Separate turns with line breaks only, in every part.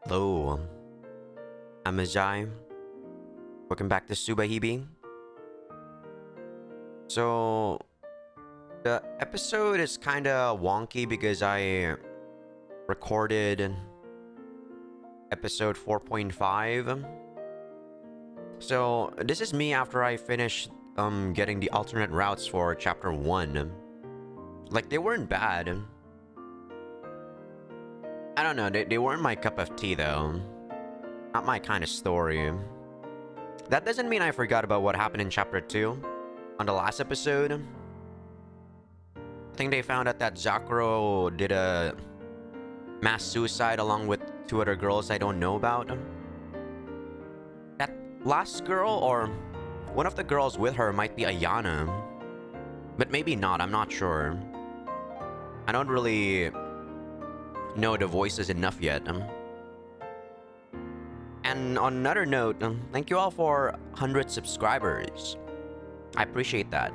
Hello, I'm Azai. Welcome back to Subahibi. So, the episode is kinda wonky because I recorded episode 4.5. So, this is me after I finished getting the alternate routes for chapter 1. Like, they weren't bad. I don't know, they weren't my cup of tea though. Not my kind of story. That doesn't mean I forgot about what happened in chapter 2 on the last episode. I think they found out that Zakuro did a mass suicide along with 2 other girls I don't know about. That last girl, or one of the girls with her, might be Ayana. But maybe not, I'm not sure. I don't really know the voices enough yet. And on another note, thank you all for 100 subscribers. I appreciate that.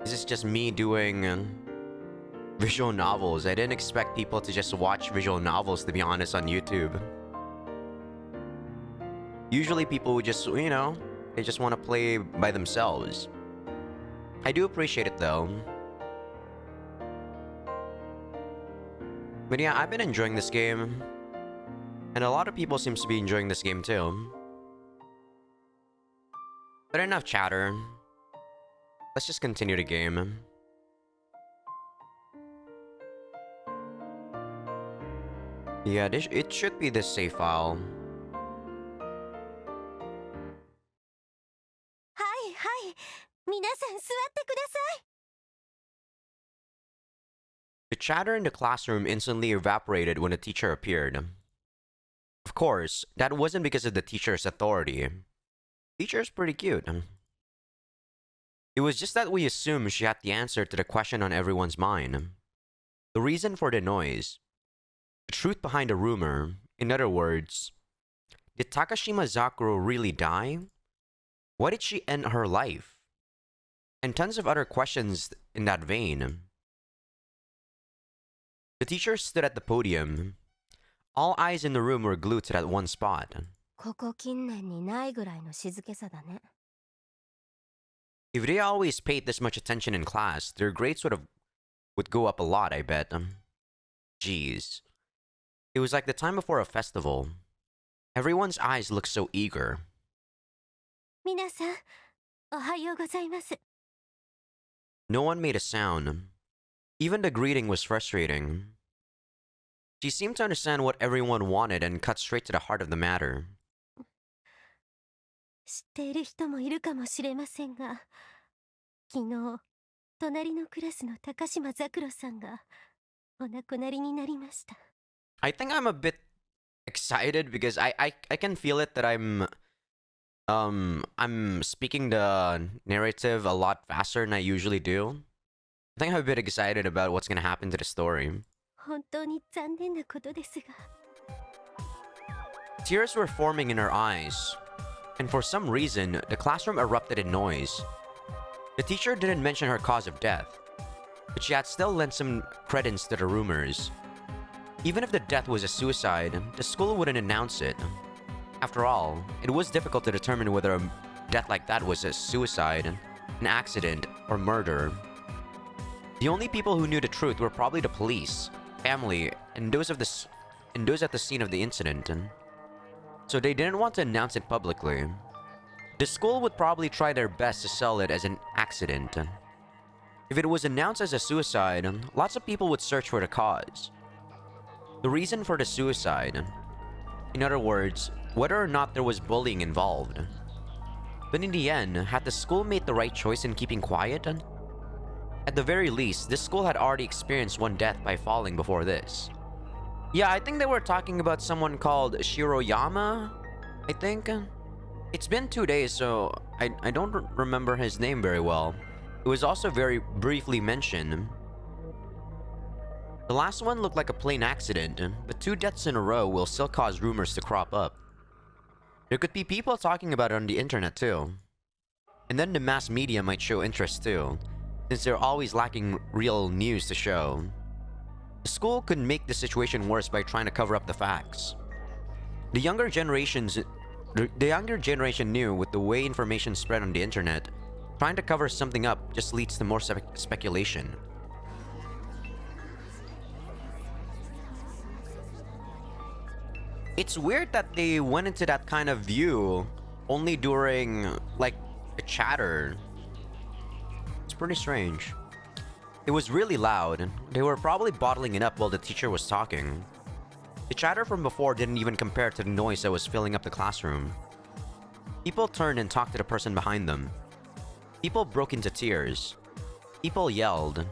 This is just me doing visual novels. I didn't expect people to just watch visual novels, to be honest, on YouTube. Usually people would just, they just want to play by themselves. I do appreciate it though. But yeah, I've been enjoying this game. And a lot of people seems to be enjoying this game too. But enough chatter. Let's just continue the game. Yeah, it should be this save file.
Hi, hi. 皆さん座ってください。
The chatter in the classroom instantly evaporated when the teacher appeared. Of course, that wasn't because of the teacher's authority. Teacher's pretty cute. It was just that we assumed she had the answer to the question on everyone's mind. The reason for the noise. The truth behind the rumor. In other words, did Takashima Zakuro really die? Why did she end her life? And tons of other questions in that vein. The teacher stood at the podium. All eyes in the room were glued to that one spot.
ここ近年にないぐらいの静けさだね。
If they always paid this much attention in class, their grades would go up a lot, I bet. Jeez. It was like the time before a festival. Everyone's eyes looked so eager.
皆さん、おはようございます。
No one made a sound. Even the greeting was frustrating. She seemed to understand what everyone wanted and cut straight to the heart of the matter.
知っている人もいるかもしれませんが、昨日、隣のクラスの高島ザクロさんがお亡くなりになりました。
I think I'm a bit excited because I can feel it that I'm speaking the narrative a lot faster than I usually do. I think I'm a bit excited about what's gonna happen to the story.
本当に残念なことですが。
Tears were forming in her eyes, and for some reason, the classroom erupted in noise. The teacher didn't mention her cause of death, but she had still lent some credence to the rumors. Even if the death was a suicide, the school wouldn't announce it. After all, it was difficult to determine whether a death like that was a suicide, an accident, or murder. The only people who knew the truth were probably the police, family, and those at the scene of the incident. So they didn't want to announce it publicly. The school would probably try their best to sell it as an accident. If it was announced as a suicide, lots of people would search for the cause. The reason for the suicide. In other words, whether or not there was bullying involved. But in the end, had the school made the right choice in keeping quiet? At the very least, this school had already experienced one death by falling before this. Yeah, I think they were talking about someone called Shiroyama, I think. It's been 2 days, so I don't remember his name very well. It was also very briefly mentioned. The last one looked like a plain accident, but 2 deaths in a row will still cause rumors to crop up. There could be people talking about it on the internet too. And then the mass media might show interest too, since they're always lacking real news to show. The school could make the situation worse by trying to cover up the facts. The younger generation knew with the way information spread on the internet, trying to cover something up just leads to more speculation. It's weird that they went into that kind of view only during, like, a chatter. It's pretty strange. It was really loud. They were probably bottling it up while the teacher was talking. The chatter from before didn't even compare to the noise that was filling up the classroom. People turned and talked to the person behind them. People broke into tears. People yelled.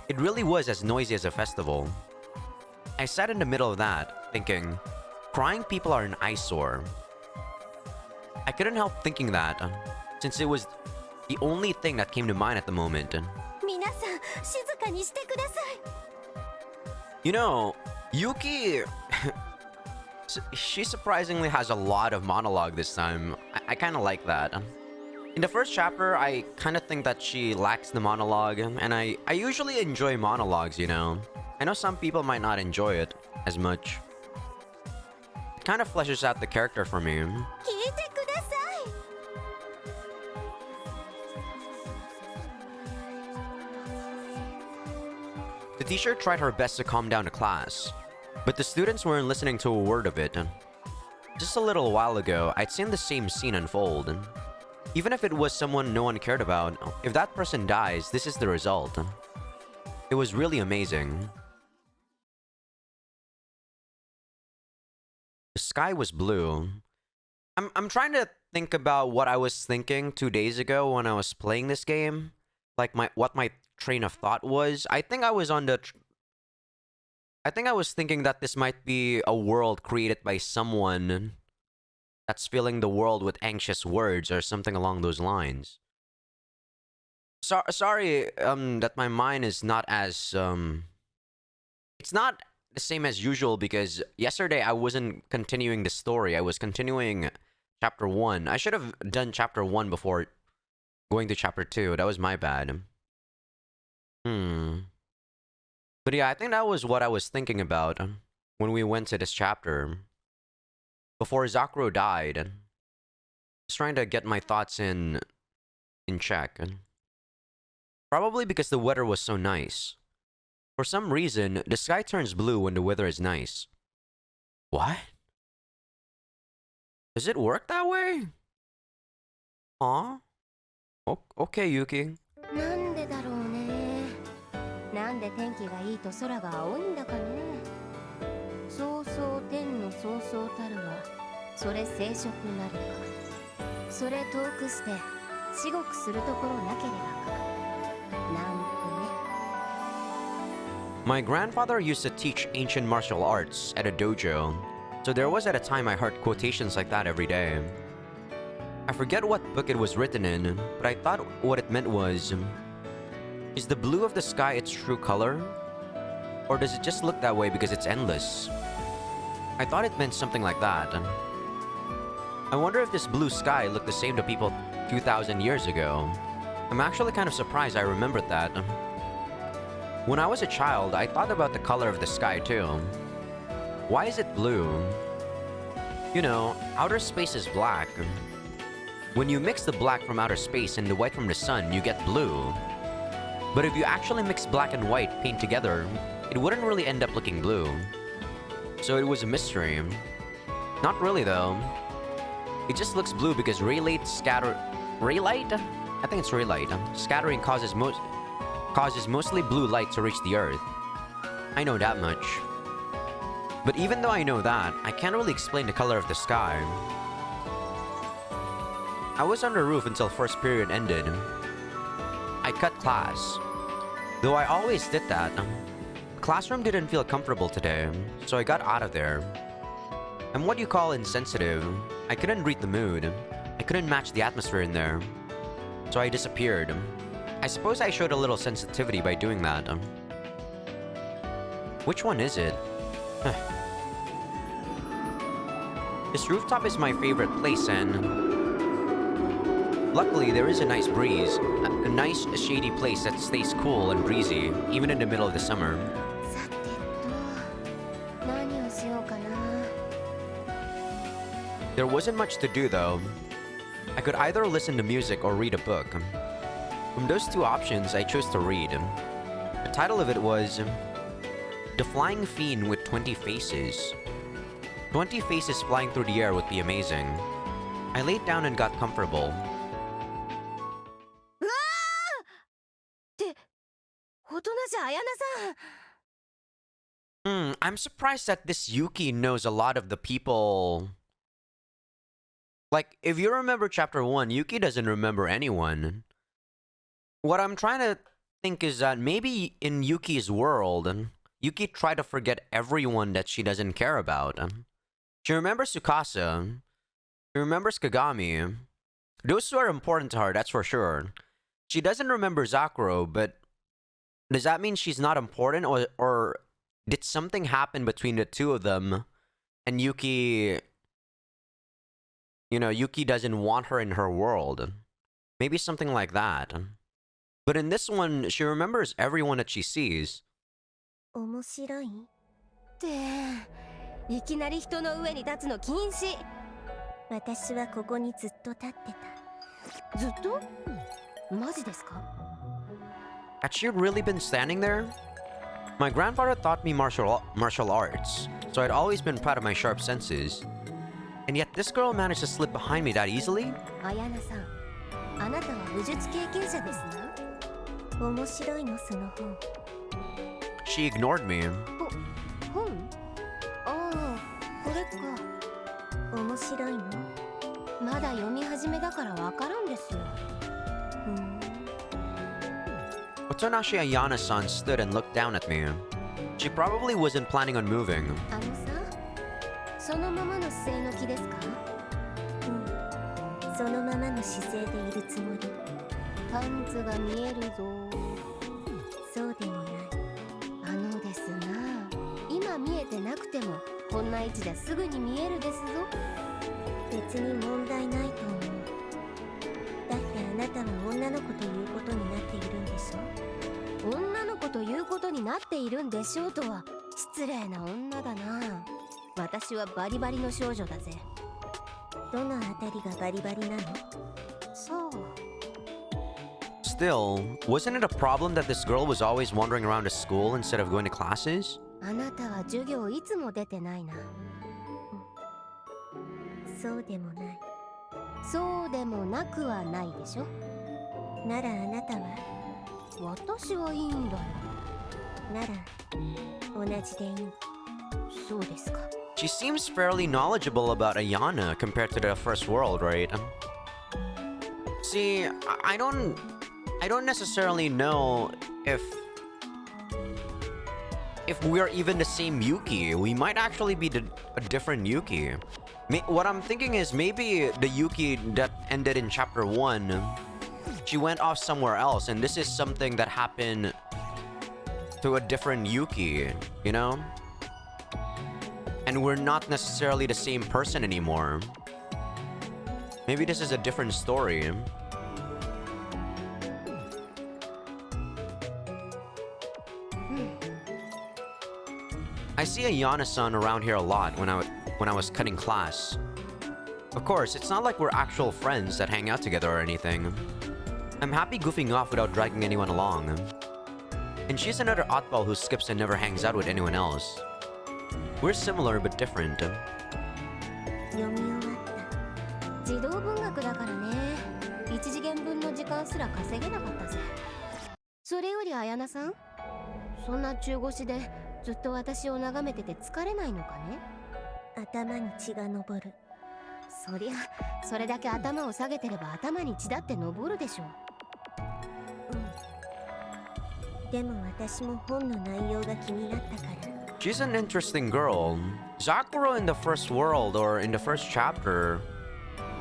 It really was as noisy as a festival. I sat in the middle of that, thinking, crying people are an eyesore. I couldn't help thinking that, since it was the only thing that came to mind at the moment. You know, Yuki... she surprisingly has a lot of monologue this time. I kind of like that. In the first chapter, I kind of think that she lacks the monologue, and I usually enjoy monologues, you know. I know some people might not enjoy it as much. It kind of fleshes out the character for me. The teacher tried her best to calm down the class, but the students weren't listening to a word of it. Just a little while ago, I'd seen the same scene unfold. Even if it was someone no one cared about, if that person dies, this is the result. It was really amazing. The sky was blue. I'm trying to think about what I was thinking 2 days ago when I was playing this game. Like what my train of thought was. I think I was thinking that this might be a world created by someone that's filling the world with anxious words or something along those lines. Sorry that my mind is not as it's not the same as usual, because yesterday I wasn't continuing the story. I was continuing chapter 1. I should have done chapter 1 before going to chapter 2. That was my bad. But yeah, I think that was what I was thinking about when we went to this chapter. Before Zakuro died. Just trying to get my thoughts in check. Probably because the weather was so nice. For some reason, the sky turns blue when the weather is nice. What? Does it work that way? Huh? Okay, Yuki.
なんでだろうね。なんで天気がいいと空が青いんだかね。そうそう天のそうそうたるは、それ生殖なるか。それ遠くして至極するところなければか。なんとね。
My grandfather used to teach ancient martial arts at a dojo, so there was at a time I heard quotations like that every day. I forget what book it was written in, but I thought what it meant was, is the blue of the sky its true color? Or does it just look that way because it's endless? I thought it meant something like that. I wonder if this blue sky looked the same to people 2,000 years ago. I'm actually kind of surprised I remembered that. When I was a child, I thought about the color of the sky too. Why is it blue? You know, outer space is black. When you mix the black from outer space and the white from the sun, you get blue. But if you actually mix black and white paint together, it wouldn't really end up looking blue. So it was a mystery. Not really though. It just looks blue because raylight? I think it's raylight. Scattering causes mostly blue light to reach the earth. I know that much. But even though I know that, I can't really explain the color of the sky. I was on the roof until first period ended. I cut class. Though I always did that. The classroom didn't feel comfortable today, so I got out of there. I'm what you call insensitive. I couldn't read the mood. I couldn't match the atmosphere in there. So I disappeared. I suppose I showed a little sensitivity by doing that. Which one is it? This rooftop is my favorite place, and luckily there is a nice breeze. A nice shady place that stays cool and breezy, even in the middle of the summer.
さて
There wasn't much to do though. I could either listen to music or read a book. From those two options, I chose to read. The title of it was The Flying Fiend with 20 Faces. 20 faces flying through the air would be amazing. I laid down and got comfortable.
うわーって大人じゃ綾菜さん。
I'm surprised that this Yuki knows a lot of the people. Like, if you remember chapter 1, Yuki doesn't remember anyone. What I'm trying to think is that maybe in Yuki's world, Yuki tried to forget everyone that she doesn't care about. She remembers Tsukasa. She remembers Kagami. Those two are important to her, that's for sure. She doesn't remember Zakuro, but does that mean she's not important, or did something happen between the two of them and Yuki, Yuki doesn't want her in her world? Maybe something like that. But in this one, she remembers everyone that she sees.
面白いっていきなり人の上に立つの禁止。私はここにずっと立ってた。ずっと？マジですか？
Had she really been standing there? My grandfather taught me martial arts, so I'd always been proud of my sharp senses. And yet this girl managed to slip behind me that easily?
綾菜さん、あなたは武術経験者ですな。面白いのその本。
She ignored me.
本？ああ、これか。面白いの？まだ読み始めだからわからんですよ。
Otonashi Ayana-san stood and looked down at me. She probably wasn't planning on moving.
あのさ、そのままの姿勢の気ですか？そのままの姿勢でいるつもり。パンツが見えるぞ。そうでもない。あのですな。今見えてなくても、こんな位置ですぐに見えるですぞ。別に問題ないと思う。だってあなたは女の子ということになっているんでしょ。女の子ということになっているんでしょうとは失礼な女だな。私はバリバリの少女だぜ。どのあたりがバリバリなの？そう。
Still, wasn't it a problem that this girl was always wandering around to school instead of going to classes?
あなたは授業いつも出てないな。そうでもない。そうでもなくはないでしょ。ならあなたは？私はいいんだよ。なら同じでいい。そうですか。
She seems fairly knowledgeable about Ayana compared to the first world, right? See, I don't necessarily know if we're even the same Yuki. We might actually be a different Yuki. What I'm thinking is maybe the Yuki that ended in chapter 1, she went off somewhere else, and this is something that happened to a different Yuki, you know? And we're not necessarily the same person anymore. Maybe this is a different story. I see Ayana-san around here a lot when I was cutting class. Of course, it's not like we're actual friends that hang out together or anything. I'm happy goofing off without dragging anyone along. And she's another oddball who skips and never hangs out with anyone else. We're similar but different.
読み終わった。児童文学だからね。一次元分の時間すら稼げなかったぜ。それより綾菜さん、そんな中腰でずっと私を眺めてて疲れないのかね？頭に血が昇る。そりゃ、それだけ頭を下げてれば頭に血だって昇るでしょ。でも私も本の内容が気になったから。
She's an interesting girl. Zakuro in the first world or in the first chapter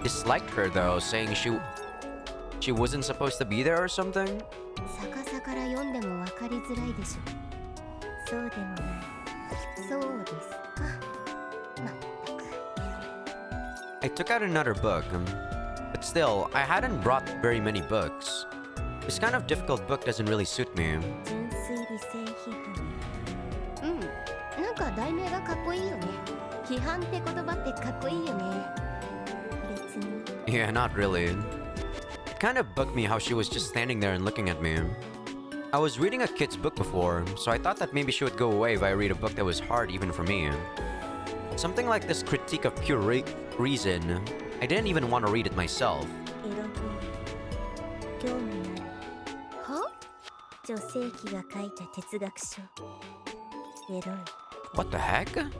disliked her though, saying she wasn't supposed to be there or something.
逆さから読んでも分かりづらいでしょ。そうでもない。そうですか。まったく。
I took out another book, but still, I hadn't brought very many books. This kind of difficult book doesn't really suit me.
純粋理性批判。なんか題名がかっこいいよね。批判って言葉ってかっこいいよね。
Yeah, not really. It kind of bugged me how she was just standing there and looking at me. I was reading a kid's book before, so I thought that maybe she would go away if I read a book that was hard even for me. Something like this critique of pure reason, I didn't even want to read it myself.
興味ないは女性器が書いた哲学書エロい
What the heck?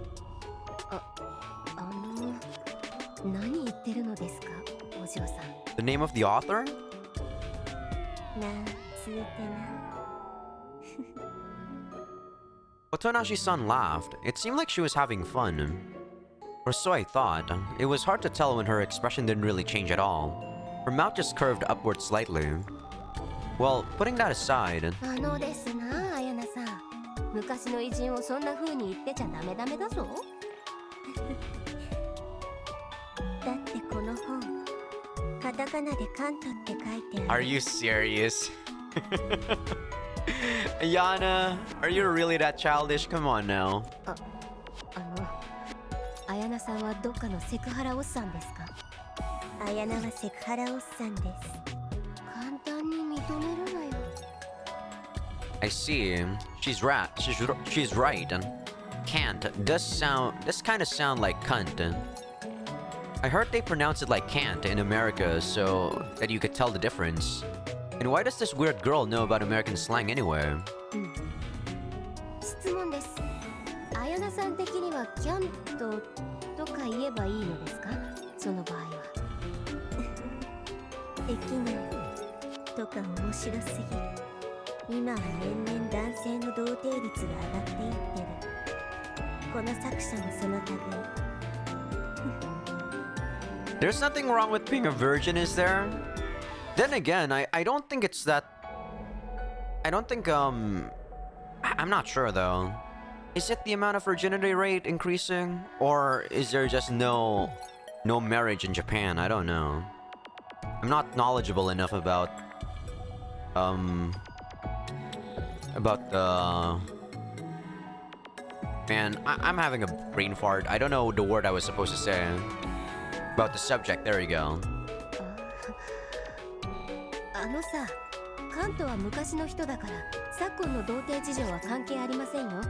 何言ってるのですかお嬢さん
The name of the author?
なんつうてな
Otonashi-san laughed. It seemed like she was having fun. Or so I thought. It was hard to tell when her expression didn't really change at all. Her mouth just curved upward slightly. Well, putting that aside...
ですな、綾菜さん。昔の偉人をそんな風に言ってちゃダメダメだぞ。だってこの本、カタカナでカントって書いてある。
Are you serious? Yana, are you really that childish? Come on now.
綾菜さんはどっかのセクハラおっさんですか？綾菜はセクハラおっさんです。簡単に認めるなよ。
I see. She's right. She's right. Can't does kind of sound like cunt. I heard they pronounce it like can't in America so that you could tell the difference. And why does this weird girl know about American slang anyway?
質問です。綾菜さん的にはキャントとか言えばいいのですか？その場合は。できないとか面白すぎる。今は年々男性の童貞率が上がっていってる。この作者もその類。
There's nothing wrong with being a virgin, is there? Then again, I don't think it's that... I don't think, I'm not sure, though. Is it the amount of virginity rate increasing? Or is there just no marriage in Japan? I don't know. I'm not knowledgeable enough about the... Man, I'm having a brain fart. I don't know the word I was supposed to say. About the subject, there you go.
さ、カントは昔の人だから昨今の童貞事情は関係ありませんよ。と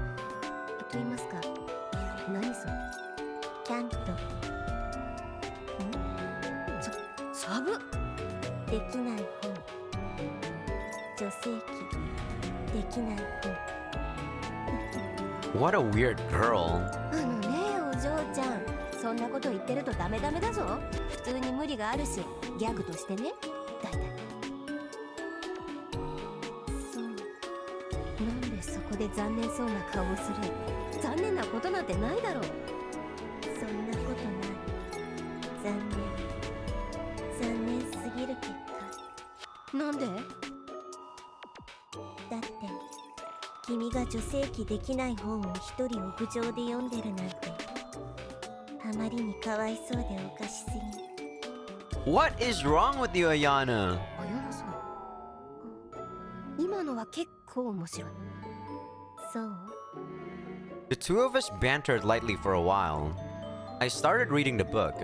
言いますか、何それ？キャント。サブ？できない本。女性器。できない本。
What a weird girl.
お嬢ちゃん、そんなこと言ってるとダメダメだぞ。普通に無理があるし、ギャグとしてね。だいたい。そこで残念そうな顔をする。残念なことなんてないだろう。そんなことない。残念すぎる結果。なんで？だって君が女性器できない本を一人屋上で読んでるなんてあまりにかわいそうでおかしすぎ。
What is wrong with you, Ayana?
綾菜さん。今のは結構面白い。
The two of us bantered lightly for a while. I started reading the book.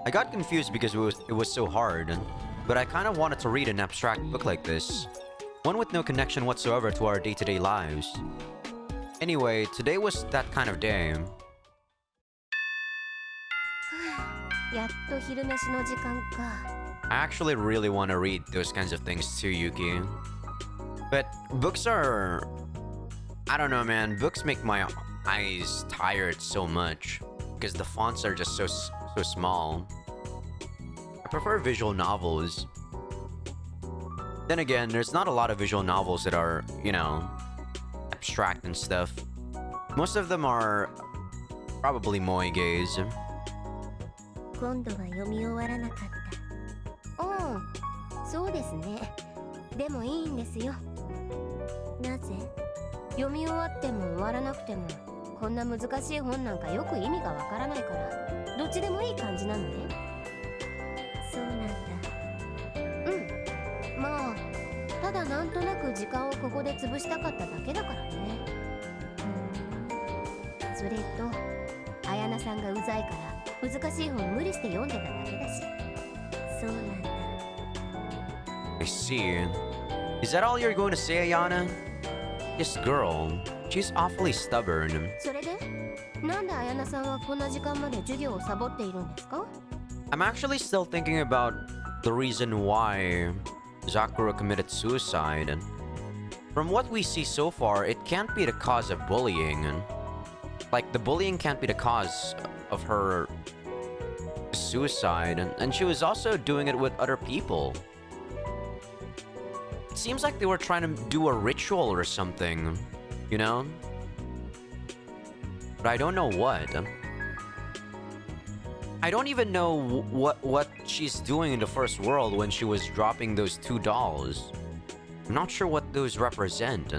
I got confused because it was so hard, but I kind of wanted to read an abstract book like this, one with no connection whatsoever to our day-to-day lives. Anyway, today was that kind of day.
やっと昼飯の時間か。
I actually really want to read those kinds of things too, Yuki. But books are... I don't know, man. Books make my eyes tired so much because the fonts are just so small. I prefer visual novels. Then again, there's not a lot of visual novels that are, you know, abstract and stuff. Most of them are probably moe-gays.
今度は読み終わらなかった。そうですね。でもいいんですよ。なぜ？読み終わっても終わらなくてもこんな難しい本なんかよく意味がわからないからどっちでもいい感じなのね。そうなんだ。まあただなんとなく時間をここで潰したかっただけだからね。それと綾菜さんがうざいから難しい本無理して読んでただけだし。そうなんだ。
I see. Is that all you're going to say, Ayana? This girl, she's awfully stubborn.
それでなんで綾菜さんはこんな時間まで授業をサボっているんですか？
I'm actually still thinking about the reason why Zakura committed suicide. And from what we see so far, it can't be the cause of bullying. Like, the bullying can't be the cause of her suicide. And she was also doing it with other people. It seems like they were trying to do a ritual or something, you know? But I don't know what. I don't even know what she's doing in the first world when she was dropping those 2 dolls. I'm not sure what those represent.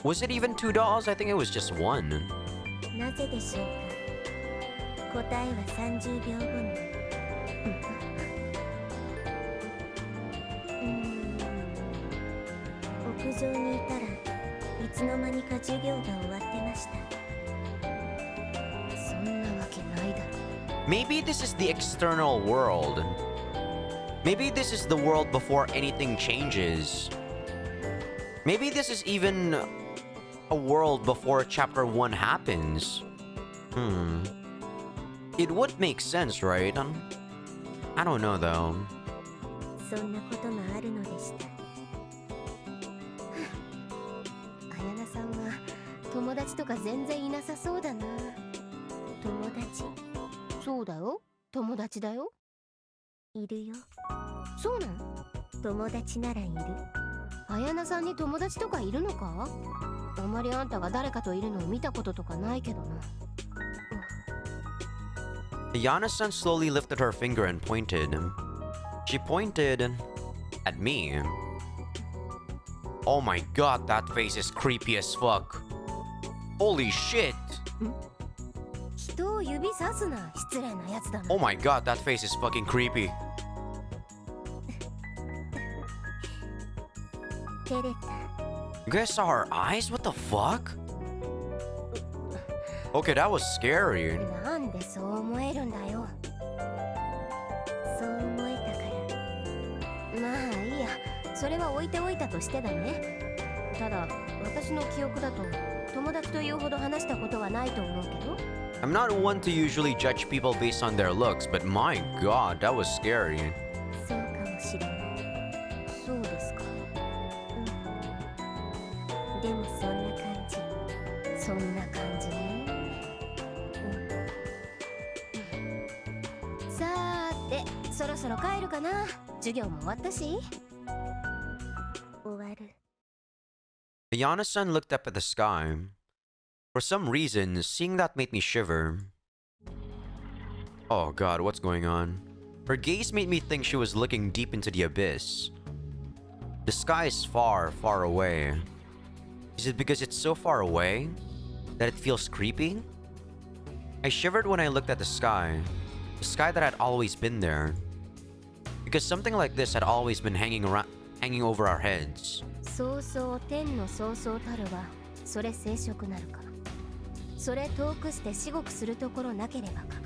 Was it even 2 dolls? I think it was just 1.
なぜでしょうか。答えは30秒後に。屋上にいたらいつの間にか授業が終わってました。そんなわけないだろ。
Maybe this is the external world. Maybe this is the world before anything changes. Maybe this is even a world before chapter 1 happens. It would make sense, right? I don't know though.
そんなこともあるのでした。綾菜さんは友達とか全然いなさそうだな。友達？そうだよ。友達だよ。いるよ。そうなん？友達ならいる。綾菜さんに友達とかいるのか？あまりあんたが誰かといるのを見たこととかないけどな。
Ayana-san slowly lifted her finger and pointed. She pointed at me. Oh my god, that face is creepy as fuck. Holy shit.
人を指さすな。失礼なやつだな。
Oh my god, that face is fucking creepy.
照れた。
You guys saw her eyes? What the fuck? Okay, that was scary.
なんでそう思えるんだよ。そう思えたから。まあいいや、それは置いておいたとしてだね。ただ私の記憶だと友達というほど話したことはないと思うけど。
I'm not one to usually judge people based on their looks, but my god, that was scary.
そうかもしれない。そうですか。でもそんな感じ。そんな感じね。さーて、そろそろ帰るかな。授業も終わったし。終わる。
Ayana-san looked up at the sky. For some reason, seeing that made me shiver. Oh god, what's going on? Her gaze made me think she was looking deep into the abyss. The sky is far, far away. Is it because it's so far away that it feels creepy? I shivered when I looked at the sky that had always been there. Because something like this had always been hanging over our heads.
そうそう天のそうそうたるはそれ生殖なるか。それ遠くして至極するところなければか。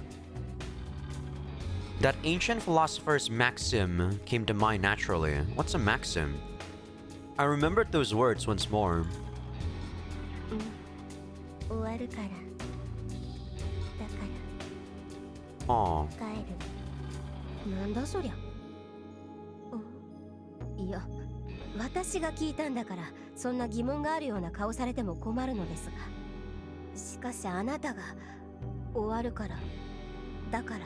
That ancient philosopher's maxim came to mind naturally. What's a maxim? I remembered those words once more.
終わるから。だか
Oh,
ら帰る。なんだそりゃ。いや、私が聞いたんだからそんな疑問があるような顔されても困るのですが。しかしあなたが終わるから。だから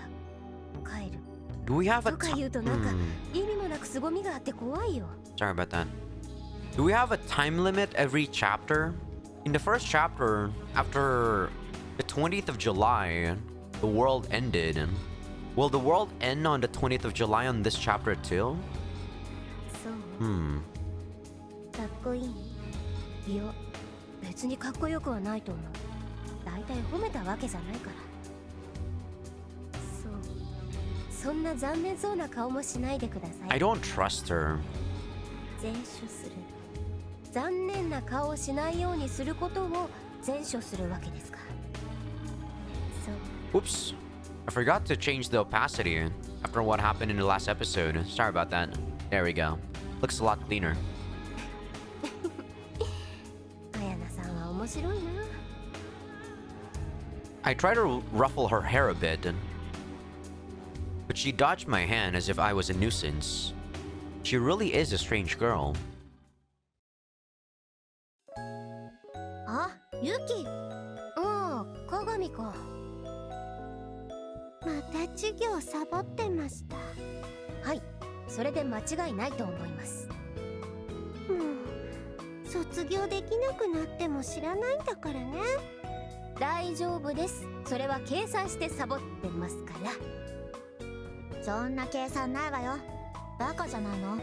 帰る。
do we have a
とか言うとなんか意味もなく凄みがあって怖いよ。
Sorry about that. Do we have a time limit every chapter? In the first chapter, after the 20th of July, the world ended. Will the world end on the 20th of July on this chapter too?
そう。
Hmm.
かっこいい？いや、別にかっこよくはないと思う。だいたい褒めたわけじゃないから。そう。そんな残念そうな顔もしないでください。
I don't trust her.
善処する。残念な顔をしないようにすることを善処するわけですか。そう。
Oops. I forgot to change the opacity after what happened in the last episode. Sorry about that. There we go. Looks a lot cleaner.
綾菜さんは面白いな。
I tried to ruffle her hair a bit, but she dodged my hand as if I was a nuisance. She really is a strange girl.
あ、ユキ。ああ、鏡か。また授業サボってました。はい、それで間違いないと思います。もう卒業できなくなっても知らないんだからね。大丈夫です。それは計算してサボってますから。そんな計算ないわよ。バカじゃないの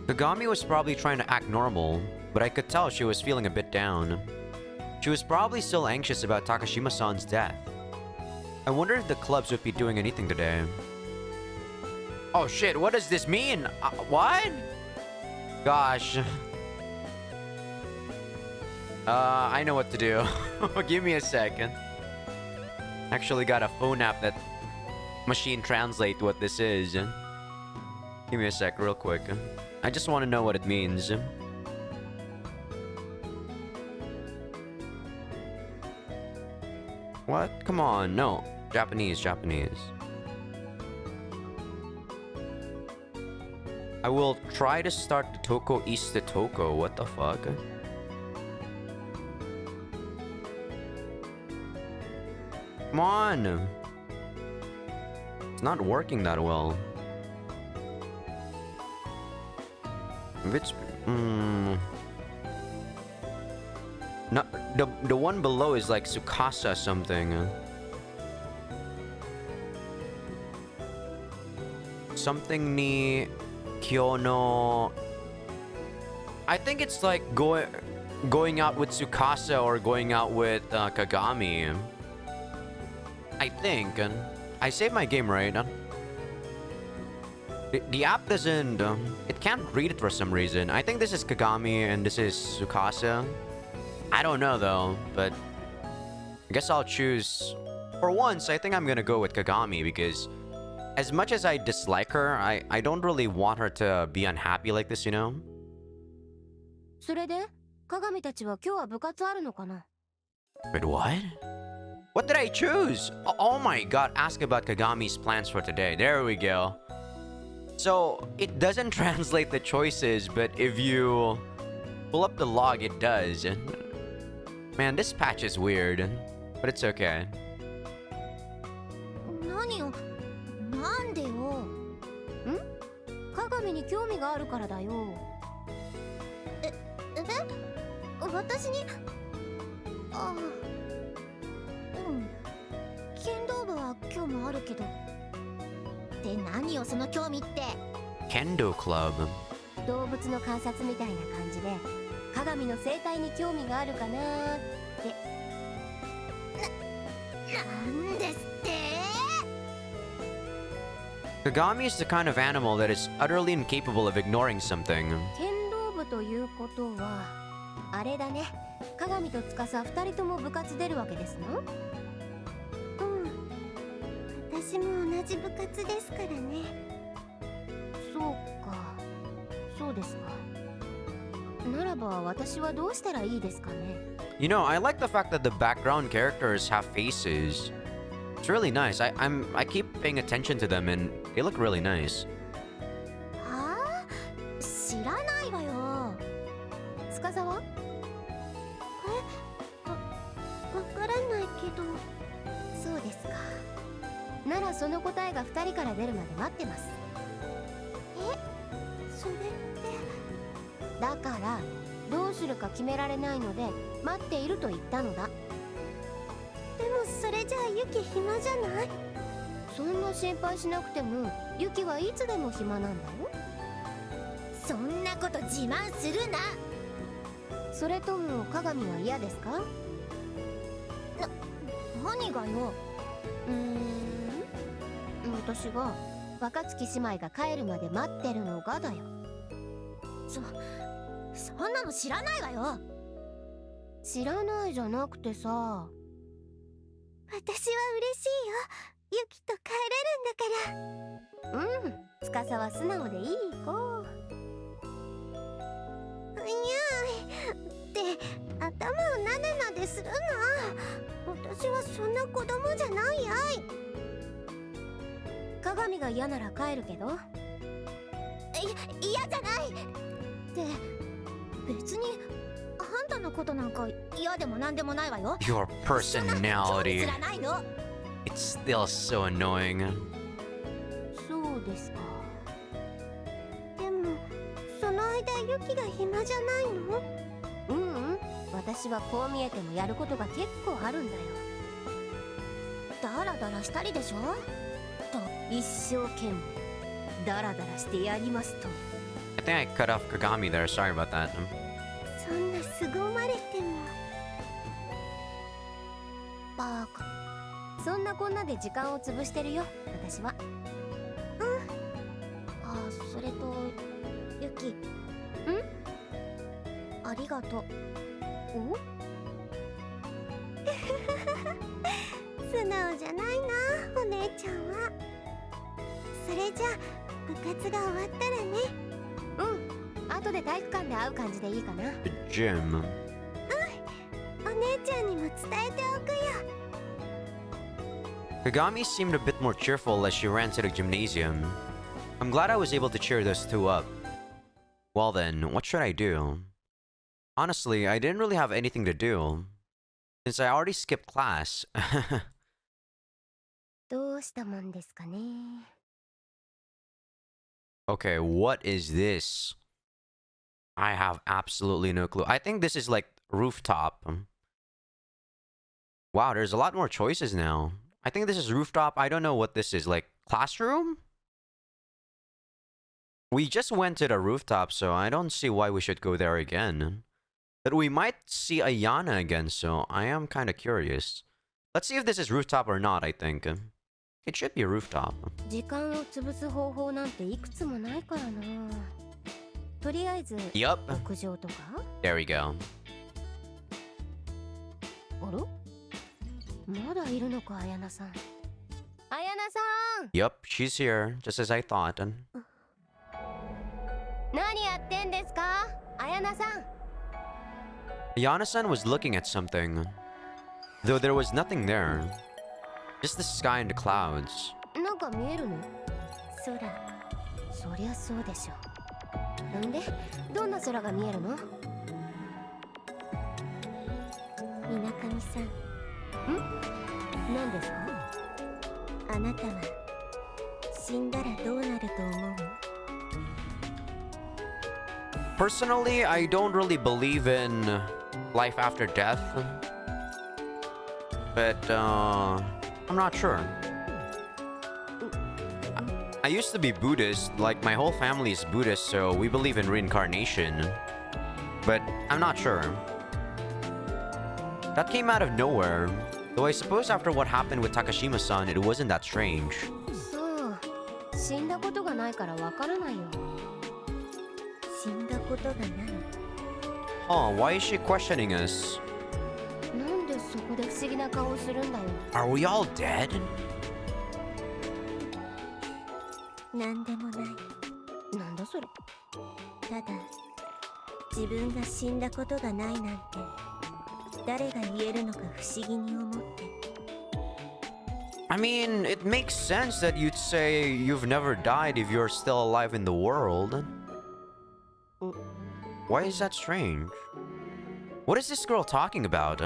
Kagami was probably trying to act normal, but I could tell she was feeling a bit down. She was probably still anxious about Takashima-san's death. I wonder if the clubs would be doing anything today. Oh shit, what does this mean? What? Gosh. I know what to do. Give me a second. Actually got a phone app that machine translate what this is. Give me a sec real quick. I just want to know what it means. What? Come on, no. Japanese. I will try to start the Toko East the Toko. What the fuck? Come on. It's not working that well. If it's... No, the one below is like Tsukasa something. Something ni Kyono. I think it's like going out with Tsukasa or going out with Kagami. I think. I saved my game, right? The app doesn't... it can't read it for some reason. I think this is Kagami and this is Tsukasa. I don't know though, but I guess I'll choose... For once, I think I'm gonna go with Kagami because as much as I dislike her, I don't really want her to be unhappy like this, you know?
それで、鏡たちは今日は部活あるのかな?
Wait, what? What did I choose? Oh my god, ask about Kagami's plans for today. There we go. So, it doesn't translate the choices, but if you pull up the log, it does. Man, this patch is weird, but it's okay.
何よ、なんでよ。ん？鏡に興味があるからだよ。私に？ああ、剣道部は興味あるけど。で、何よその興味って。
Kendo Club.
動物の観察みたいな感じで、鏡の生態に興味があるかなーって。なんですって？
Kagami is the kind of animal that is utterly incapable of ignoring something.
剣道部ということは、あれだね。鏡と司二人とも部活出るわけですの？私も同じ部活ですからね。そうか、そうですか。ならば私はどうしたらいいですかね。
You know, I like the fact that the background characters have faces. It's really nice. I keep paying attention to them and they look really nice.
はあ？知らないわよ。司は？わからないけど。そうですか。ならその答えが2人から出るまで待ってます。それってだからどうするか決められないので待っていると言ったのだ。でもそれじゃあユキ暇じゃない？そんな心配しなくてもユキはいつでも暇なんだよ。そんなこと自慢するな。それとも鏡は嫌ですか？何がよ。私が若月姉妹が帰るまで待ってるのがだよ。そんなの知らないわよ。知らないじゃなくてさ、私は嬉しいよ。ユキと帰れるんだから。司は素直でいい子。いやって頭をなでなでするな。私はそんな子供じゃないやい。鏡が嫌なら帰るけど。嫌じゃないって別にあんたのことなんか嫌でもなんでもないわよ。
Your personality.
知らないの。
It's still so annoying.
そうですか。でもその間ユキが暇じゃないの？私はこう見えてもやることが結構あるんだよ。ダラダラしたりでしょと一生懸命ダラダラしてやりますと。
I think I cut off Kagami there. Sorry about that.
そんな凄まれても。バカ。そんなこんなで時間を潰してるよ私は。それとユキ。ありがとう。お素直じゃないなお姉ちゃんは。それじゃ部活が終わったらね。後で体育館で会う感じでいいかな。
The gym.
お姉ちゃんにも伝えておくよ。
Kagami seemed a bit more cheerful as she ran to the gymnasium. I'm glad I was able to cheer those two up. Well then, what should I do? Honestly, I didn't really have anything to do, since I already skipped class.
どうしたもんですかね。
Okay, what is this? I have absolutely no clue. I think this is like rooftop. Wow, there's a lot more choices now. I think this is rooftop. I don't know what this is. Like classroom? We just went to the rooftop, so I don't see why we should go there again. But we might see Ayana again, so I am kind of curious. Let's see if this is rooftop or not, I think. It should be a rooftop.
時間を潰す方法なんていくつもないからな。とりあえず
Yup.
屋上とか。
There we go.
あら？まだいるのか、綾菜さん。綾菜さん。
Yup, she's here, just as I thought.
何やってんですか、綾菜さん。
Ayana-san was looking at something, though there was nothing there. Just the sky and the clouds.
なんか見えるの？空。そりゃそうでしょ。んで、どんな空が見えるの？水上さん。何ですか？あなたは死んだらどうなると思う？
Personally, I don't really believe in life after death. But, I'm not sure. I used to be Buddhist, like my whole family is Buddhist, so we believe in reincarnation. But I'm not sure. That came out of nowhere. Though I suppose after what happened with Takashima-san, it wasn't that strange.
そう、死んだことがないからわからないよ。死んだことがない。
Huh, why is she questioning us?
なんでそこで不思議な顔をするんだよ。
Are we all dead?
なんでもない。なんだそれ。ただ、自分が死んだことがないなんて、誰が言えるのか不思議に思って。
I mean, it makes sense that you'd say you've never died if you're still alive in the world. Why is that strange? What is this girl talking about?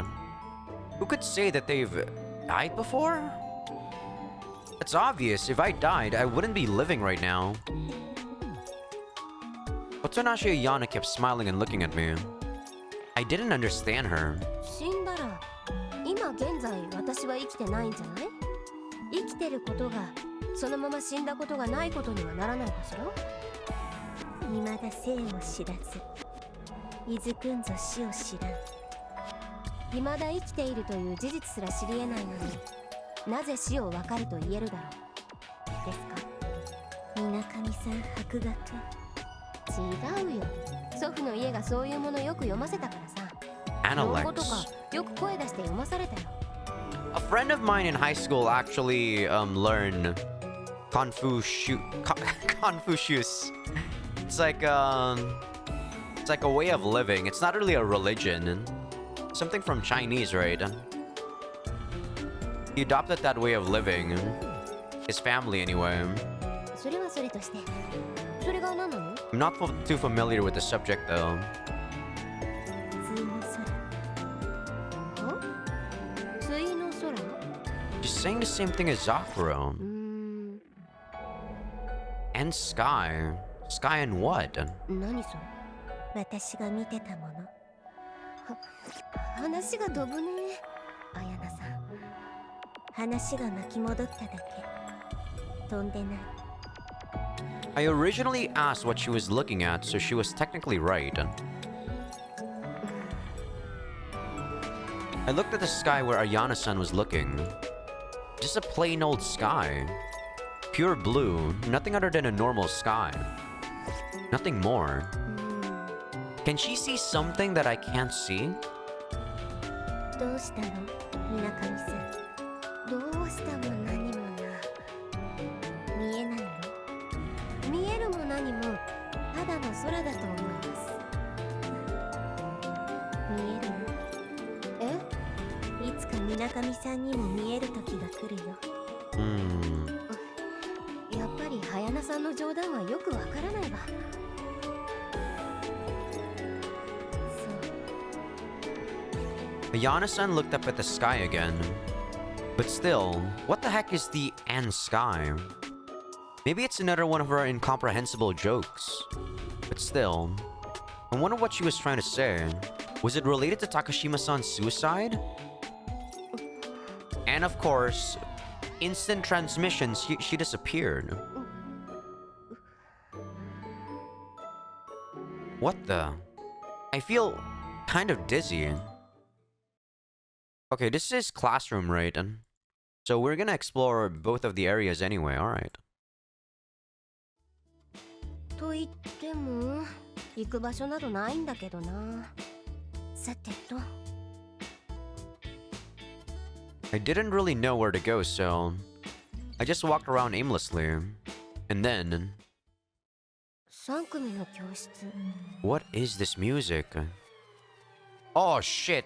Who could say that they've died before? It's obvious. If I died, I wouldn't be living right now. Otonashi Ayana kept smiling and looking at me. I didn't understand her.
死んだら、今現在私は生きてないんじゃない？生きてることがそのまま死んだことがないことにはならないかしら？未だ生を知らず、いずくんぞ死を知らん。未だ生きているという事実すら知り得ないのに、なぜ死を分かると言えるだろう。ですか？水上さん博学。違うよ。祖父の家がそういうものよく読ませたからさ。日本語とか
Analects.
よく声出して読まされたよ。
A friend of mine in high school actually learned Confucius. It's like a way of living. It's not really a religion. Something from Chinese, right? He adopted that way of living. His family, anyway.
それはそれとして、それが何なの？
I'm not too familiar with the subject, though.
対の空。ん？対の空？
She's saying the same thing as Zakuro. And sky. Sky and what?
何それ？私が見てたもの。話が飛ぶね。綾菜さん。話が巻き戻っただけ。飛んでない。
I originally asked what she was looking at, so she was technically right. I looked at the sky where Ayana-san was looking. Just a plain old sky. Pure blue, nothing other than a normal sky. Nothing more. Can she see something that I can't see?
どうしたの？水上さん。どうしたも何もな。見えないの？見えるも何もただの空だと思います。見えるの？え？いつか水上さんにも見える時が来るよ。やっぱり早菜さんの冗談はよくわからないわ。
Ayana-san looked up at the sky again. But still, what the heck is the "and sky"? Maybe it's another one of her incomprehensible jokes. But still, I wonder what she was trying to say. Was it related to Takashima-san's suicide? And of course, instant transmission, she disappeared. What the? I feel kind of dizzy. Okay, this is classroom, right? So we're gonna explore both of the areas anyway, alright.
と言っても、行く場所などないんだけどな。さてと。
I didn't really know where to go, so I just walked around aimlessly. And then...
3組の教室。
What is this music? Oh shit!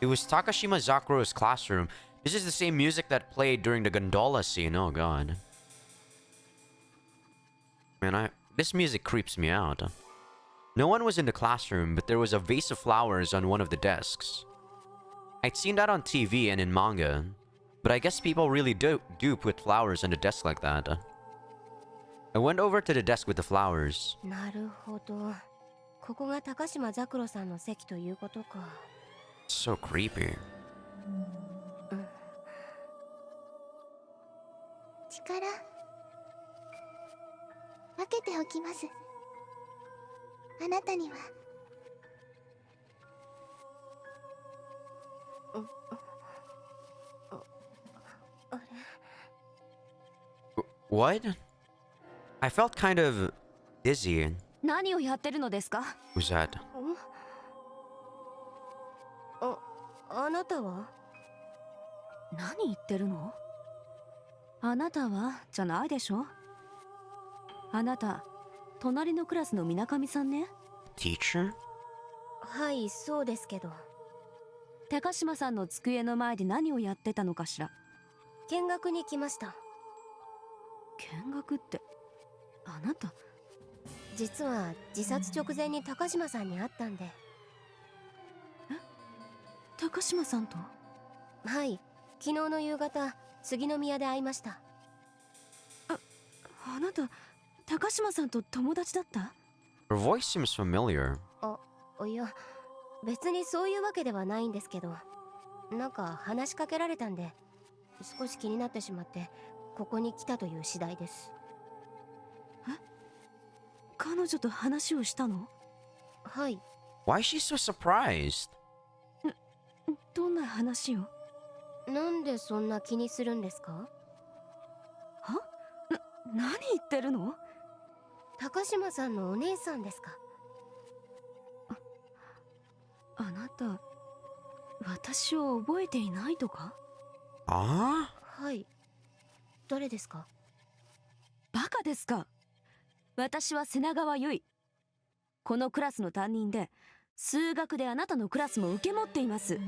It was Takashima Zakuro's classroom. This is the same music that played during the gondola scene. Oh god. Man, this music creeps me out. No one was in the classroom, but there was a vase of flowers on one of the desks. I'd seen that on TV and in manga, but I guess people really do put flowers on the desk like that. I went over to the desk with the flowers.
なるほど。ここが高島ザクロさんの席ということか。
So creepy.
力分けておきます。あなたには。
What? I felt kind of dizzy.
何をやってるのですか？
Who's that?
あなたは？
何言ってるの？あなたはじゃないでしょ。あなた隣のクラスの水上さんね。
Teacher?
はい、そうですけど。
高島さんの机の前で何をやってたのかしら。
見学に来ました。
見学ってあなた？
実は自殺直前に高島さんに会ったんで。
高島さんと？
はい、昨日の夕方杉宮で会いました。
あなた高島さんと友達だった？
Her voice seems familiar.
いや、別にそういうわけではないんですけど、なんか話しかけられたんで少し気になってしまってここに来たという次第です。
彼女と話をしたの？
はい。
Why is she so surprised?
どんな話を？
なんでそんな気にするんですか？
は？何言ってるの？
高島さんのお姉さんですか？
あなた私を覚えていないとか？
Ah?
はい。誰ですか？
バカですか。私は瀬名川由衣。このクラスの担任で、数学であなたのクラスも受け持っています。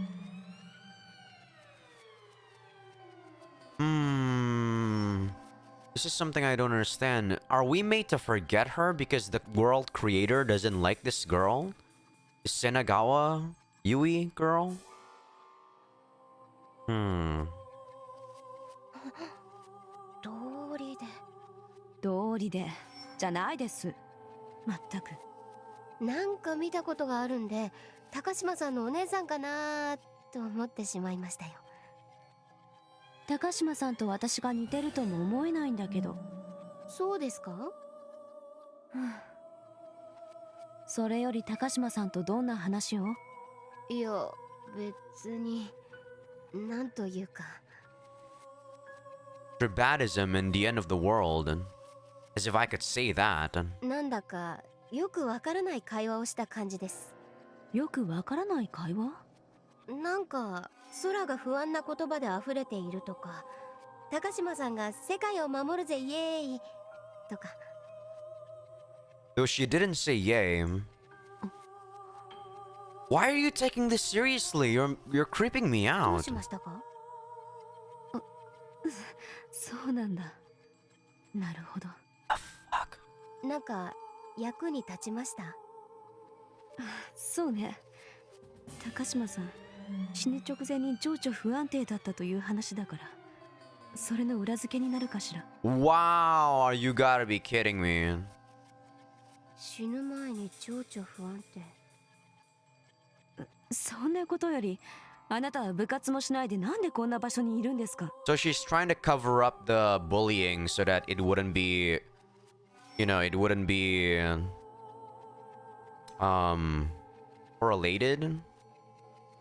This is something I don't understand. Are we made to forget her because the world creator doesn't like this girl? This Senagawa Yui girl?
道理で。
道理でじゃないです。まったく。
なんか見たことがあるんで、高島さんのお姉さんかなと思ってしまいましたよ。
高島さんと私が似てるとも思えないんだけど。
そうですか？
それより高島さんとどんな話を？
いや、別に。なんというか。
Tribadism and the end of the world. As if I could say that.
なんだかよくわからない会話をした感じです。
よくわからない会話？
なんか空が不安な言葉で溢れているとか、高島さんが世界を守るぜイエーイとか。
Though she didn't say yay. Why are you taking this seriously? You're creeping me
どう
out.
しましたか？
そうなんだ。なるほど。
なんか役に立ちました？
そうね。高島さん、死ぬ直前に情緒不安定だったという話だから、それの裏付けになるかしら。
Wow, you gotta be kidding me.
死ぬ前に情緒不安定。
そんなことより、あなたは部活もしないでなんでこんな場所にいるんですか？
So she's trying to cover up the bullying so that it wouldn't be, it wouldn't be correlated.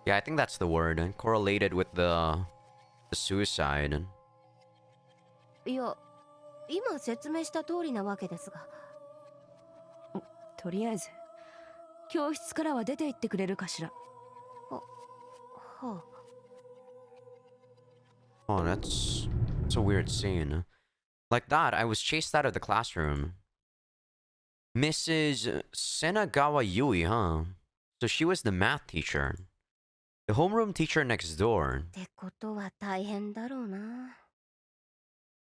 Yeah, I think that's the word. Correlated with the suicide.
いや、今説明した通りなわけですが。
とりあえず、教室からは出て行ってくれるかしら。
はあ。
Oh, that's a weird scene. Like that, I was chased out of the classroom. Mrs. Senagawa Yui, huh? So she was the math teacher. The homeroom teacher next door.
ってことは大変だろうな。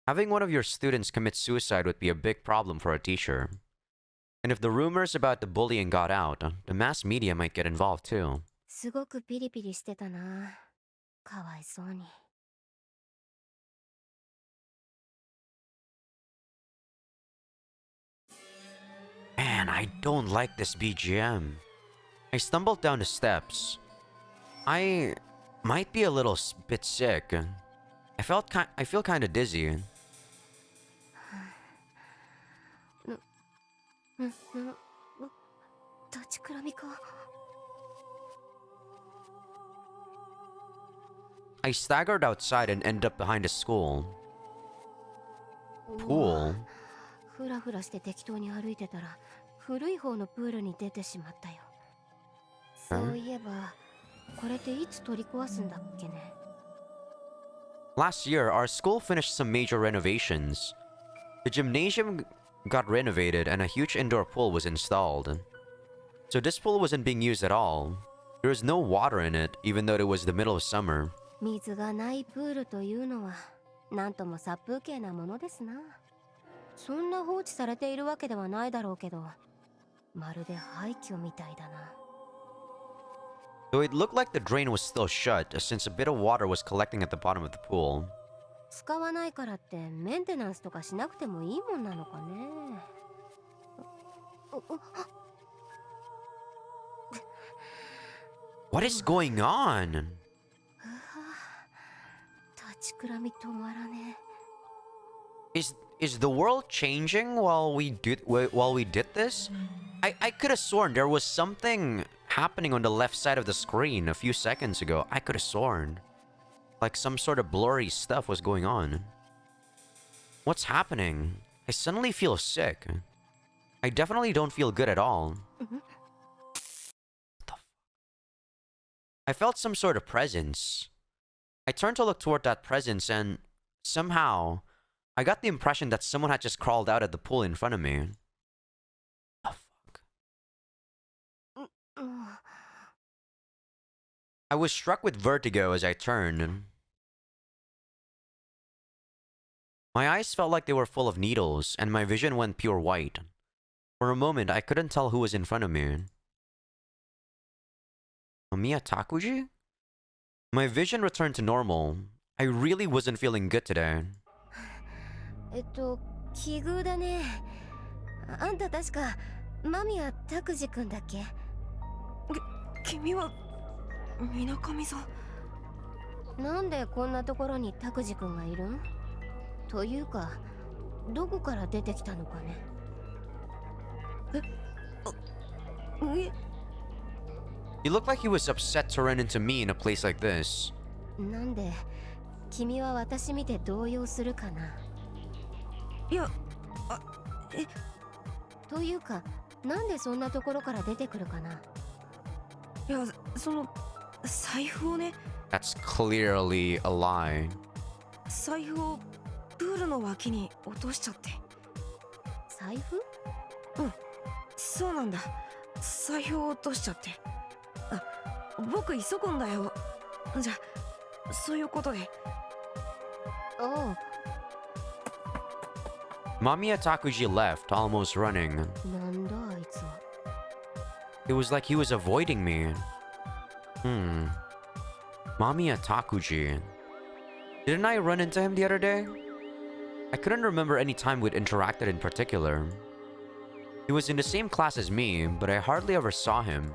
Having one of your students commit suicide would be a big problem for a teacher. And if the rumors about the bullying got out, the mass media might get involved too.
すごくピリピリしてたな。かわいそうに。
Man, I don't like this BGM. I stumbled down the steps. I might be a little bit sick. I feel kind of dizzy.
立ちくらみか。
I staggered outside and ended up behind a school. Pool?
ふらふらして適当に歩いてたら古い方のプールに出てしまったよ。そういえばこれっていつ取り壊すんだっけね。
Last year, our school finished some major renovations. The gymnasium got renovated and a huge indoor pool was installed. So this pool wasn't being used at all. There was no water in it, even though it was the middle of summer.
水がないプールというのはなんとも殺風景なものですな。そんな放置されているわけではないだろうけど、まるで廃墟みたいだな。
Though it looked like the drain was still shut, since a bit of water was collecting at the bottom of the pool.
使わないからってメンテナンスとかしなくてもいいもんなのかね。
What is going on?
立ちくらみ止まらねえ。
Is the world changing while we did this? I could have sworn there was something happening on the left side of the screen a few seconds ago. I could have sworn. Like some sort of blurry stuff was going on. What's happening? I suddenly feel sick. I definitely don't feel good at all. I felt some sort of presence. I turned to look toward that presence, and somehow, I got the impression that someone had just crawled out of the pool in front of me. Oh, fuck. I was struck with vertigo as I turned. My eyes felt like they were full of needles, and my vision went pure white. For a moment, I couldn't tell who was in front of me. Mamiya Takuji? My vision returned to normal. I really wasn't feeling good today.
奇遇だね。あんた確か間宮拓司君だっけ？
君は水上座。
なんでこんなところに拓司君がいるん？というか、どこから出てきたのかね。
He looked like he was upset to run into me in a place like this.
なんで君は私見て動揺するかな。
いや、
というか、なんでそんなところから出てくるかな。
いや、その財布をね。
That's clearly a lie.
財布をプールの脇に落としちゃって。
財布？
うん、そうなんだ。財布を落としちゃって。あ、僕急ぐんだよ。じゃあ、そういうことで。
おう。
Mamiya Takuji left, almost running.
なんだあいつは。
It was like he was avoiding me. Mamiya Takuji. Didn't I run into him the other day? I couldn't remember any time we'd interacted in particular. He was in the same class as me, but I hardly ever saw him.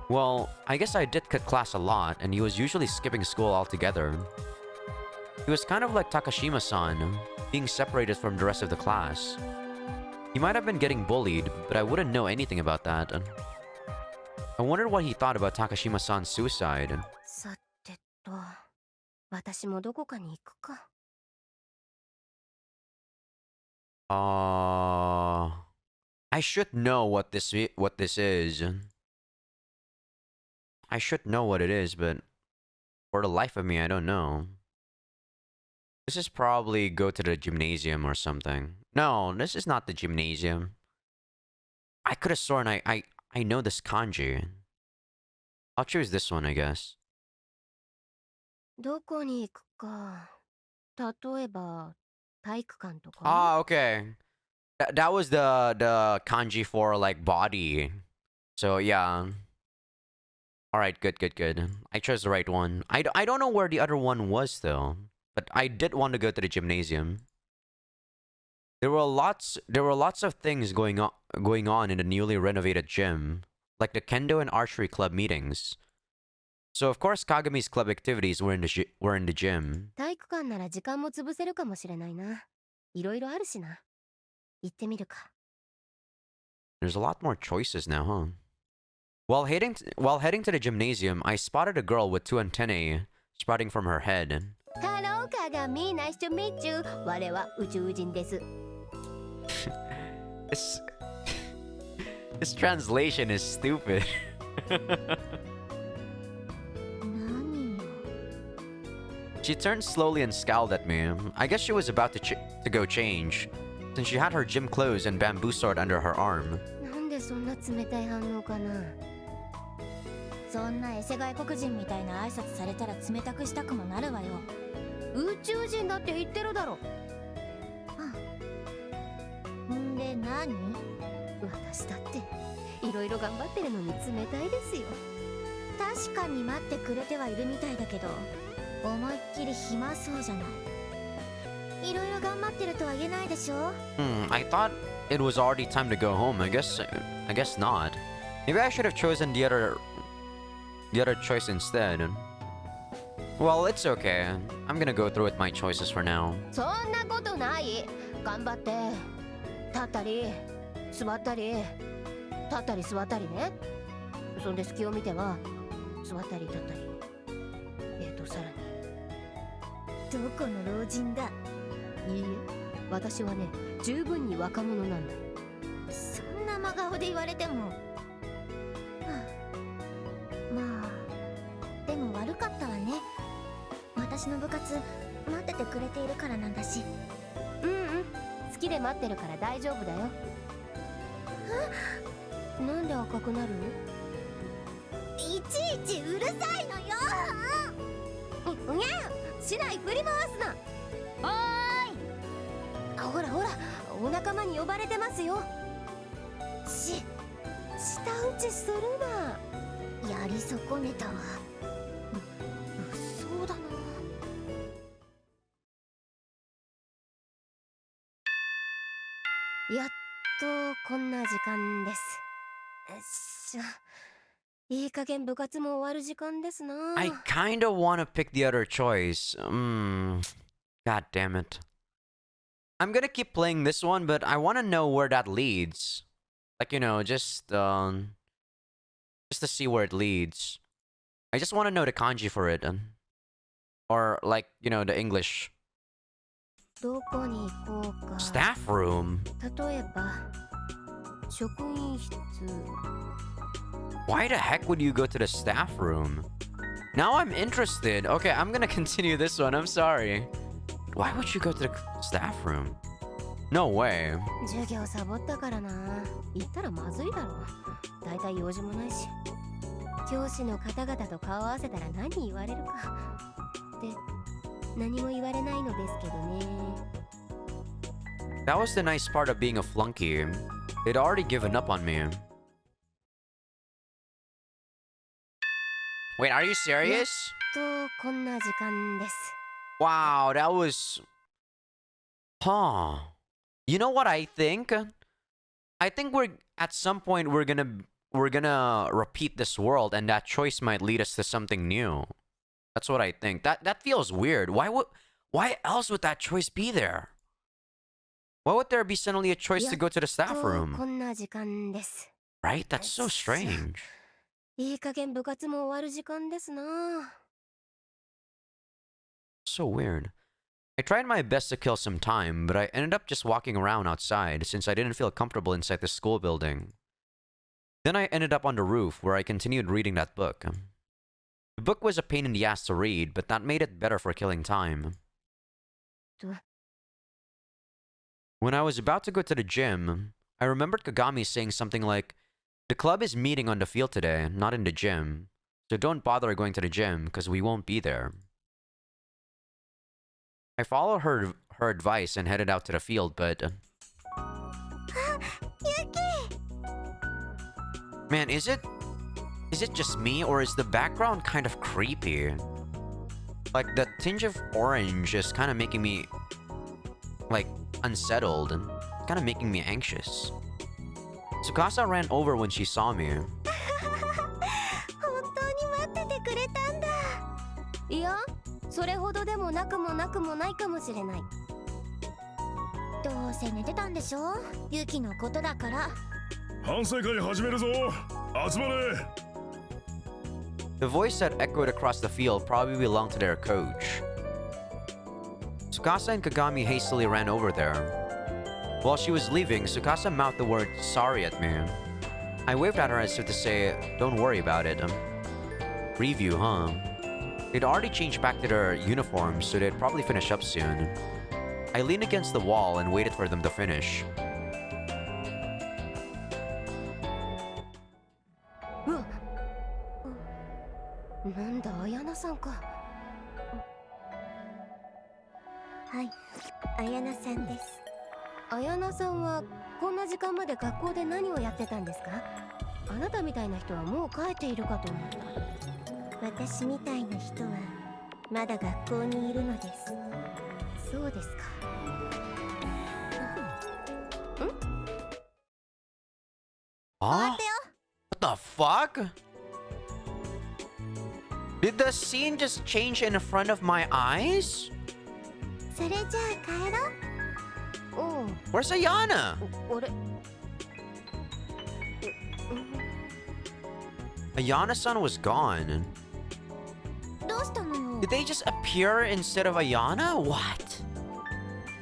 Well, I guess I did cut class a lot, and he was usually skipping school altogether. He was kind of like Takashima-san, being separated from the rest of the class. He might have been getting bullied, but I wouldn't know anything about that. I wondered what he thought about Takashima-san's suicide.
さてと、私もどこかに行くか。
I should know what this is. I should know what it is, but for the life of me, I don't know. This is probably go to the gymnasium or something. No, this is not the gymnasium. I could have sworn I know this kanji. I'll choose this one, I guess.
どこに行くか。例えば、体育館とか。
Ah, okay. That was the kanji for like body. So yeah. All right, good. I chose the right one. I don't know where the other one was though, but I did want to go to the gymnasium. There were lots of things going on in the newly renovated gym, like the kendo and archery club meetings. So of course Kagami's club activities were in the gym.
体育館なら時間も潰せるかもしれないな。いろいろあるしな。行ってみるか。
There's a lot more choices now, huh? While heading to the gymnasium, I spotted a girl with 2 antennae sprouting from her head.
Hello, Kagami. Nice to meet you. 我は宇宙人です。
This translation is stupid.
何よ。
She turned slowly and scowled at me. I guess she was about to go change, since she had her gym clothes and bamboo sword under her arm.
なんでそんな冷たい反応かな。
そんなエセ外国人みたいな挨拶されたら冷たくしたくもなるわよ。
宇宙人だって言ってるだろ。
んで何？
私だっていろいろ頑張ってるのに冷たいですよ。
確かに待ってくれてはいるみたいだけど、思いっきり暇そうじゃない。いろいろ頑張ってるとは言えないでしょ。
I thought it was already time to go home. I guess not. Maybe I should have chosen the other choice instead. Well, it's okay. I'm gonna go through with my choices for now.
そんなことない。頑張って。立ったり座ったり立ったり座ったりね。そんで隙を見ては座ったり立ったり。さらに。
どこの老人だ。
いいえ、私はね、十分に若者なんだよ。
そんな真顔で言われても。まあ、でも悪かったわね。私の部活待っててくれているからなんだし。
うんうん、好きで待ってるから大丈夫だよ。なんで赤くなる？
いちいちうるさいのよ。
うにゃ市内振り回すな。おーい。ほらほら、お仲間に呼ばれてますよ。舌打ちするな。
やり損ねたわ。
そうだな。やっとこんな時間です。いい加減部活も終わる時間ですな。
I kinda wanna pick the other choice. God damn it. I'm gonna keep playing this one, but I wanna know where that leads. Like, you know, just to see where it leads. I just wanna know the kanji for it. Or, like, you know, the English.
どこに行こうか。
Staff room?
例えば職員室。
Why the heck would you go to the staff room? Now I'm interested. Okay, I'm gonna continue this one. I'm sorry. Why would you go to the staff room? No way.
授業サボったからな。行ったらまずいだろ。だいたい用事もないし。教師の方々と顔合わせたら何言われるか。って何も言われないのですけどね。
That was the nice part of being a flunky. They'd already given up on me. Wait, are you serious?
とこんな時間です。
Wow, that was... Huh. You know what I think? I think at some point we're gonna repeat this world, and that choice might lead us to something new. That's what I think. That feels weird. Why else would that choice be there? Why would there be suddenly a choice to go to the staff
こ
room?
んな時間です。
Right? That's so strange.
いい加減部活も終わる時間ですな。
So weird. I tried my best to kill some time, but I ended up just walking around outside since I didn't feel comfortable inside the school building. Then I ended up on the roof where I continued reading that book. The book was a pain in the ass to read, but that made it better for killing time. When I was about to go to the gym, I remembered Kagami saying something like, "The club is meeting on the field today, not in the gym. So don't bother going to the gym because we won't be there." I followed her advice and headed out to the field, but... Man, is it just me, or is the background kind of creepy? Like, the tinge of orange is kind of making me, like, unsettled and kind of making me anxious. Tsukasa ran over when she saw me.
本当に待っててくれたんだ。
いや、それほどでもなくもなくもないかもしれない。
どうせ寝てたんでしょ。ユキのことだから。
反省会始めるぞ。集まれ。
The voice that echoed across the field probably belonged to their coach. Tsukasa and Kagami hastily ran over there. While she was leaving, Tsukasa mouthed the word "sorry" at me. I waved at her as if to say, "Don't worry about it." Review, huh? They'd already changed back to their uniforms, so they'd probably finish up soon. I leaned against the wall and waited for them to finish.
うわ、なんだ、綾菜さんか。
はい、綾菜さんです。
綾菜さんはこんな時間まで学校で何をやってたんですか？あなたみたいな人はもう帰っているかと思った。
私みたいな人はまだ学校にいるのです。
そうですか。
Huh? What the fuck? Did the scene just change in front of my eyes?
それじゃあ帰ろう。
おう、
Where's Ayana?
あれ。
Ayana-san was gone.
どうしたのよ。
Did they just appear instead of Ayana? What?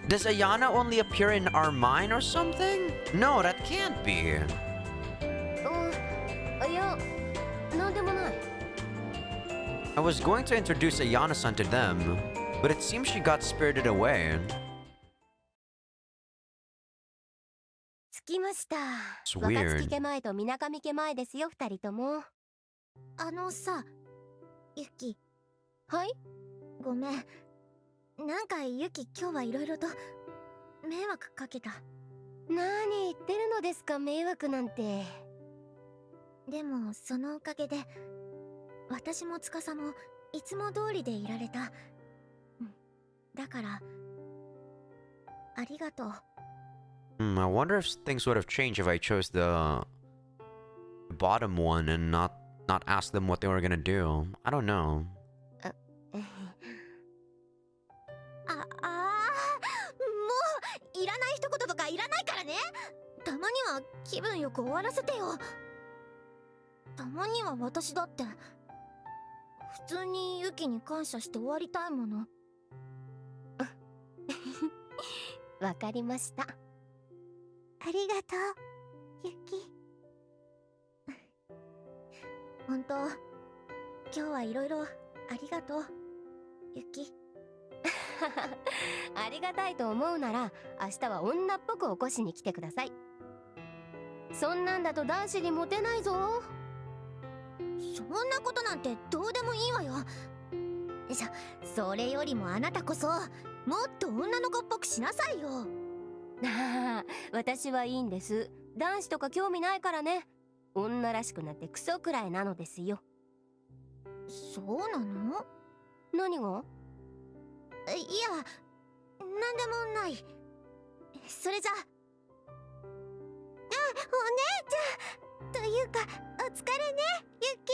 Does Ayana only appear in our mind or something? No, that can't be.
いや、なんでもない。
I was going to introduce Ayana-san to them, but it seems she got spirited away.
着きました。
It's
若
weird.
月家前と水上家前ですよ、二人とも。
あのさ、ユキ、
はい。
ごめん。なんかユキ今日はいろいろと迷惑かけた。
何言ってるのですか、迷惑なんて。
でもそのおかげで私も司もいつも通りでいられた。だからありがとう。
I wonder if things would have changed if I chose the bottom one and not ask them what they were gonna do. I don't know.
もういらない一言とかいらないからね。たまには気分よく終わらせてよ。たまには私だって普通にユキに感謝して終わりたいもの。
わかりました。
ありがとうユキ。本当今日はいろいろありがとうユキ。
ありがたいと思うなら明日は女っぽく起こしに来てください。そんなんだと男子にモテないぞ。
そんなことなんてどうでもいいわよ。それよりもあなたこそもっと女の子っぽくしなさいよ。
ああ、私はいいんです。男子とか興味ないからね。女らしくなってクソくらいなのですよ。
そうなの？
何が？
いや、なんでもない。それじゃお姉ちゃんというかお疲れねユキ。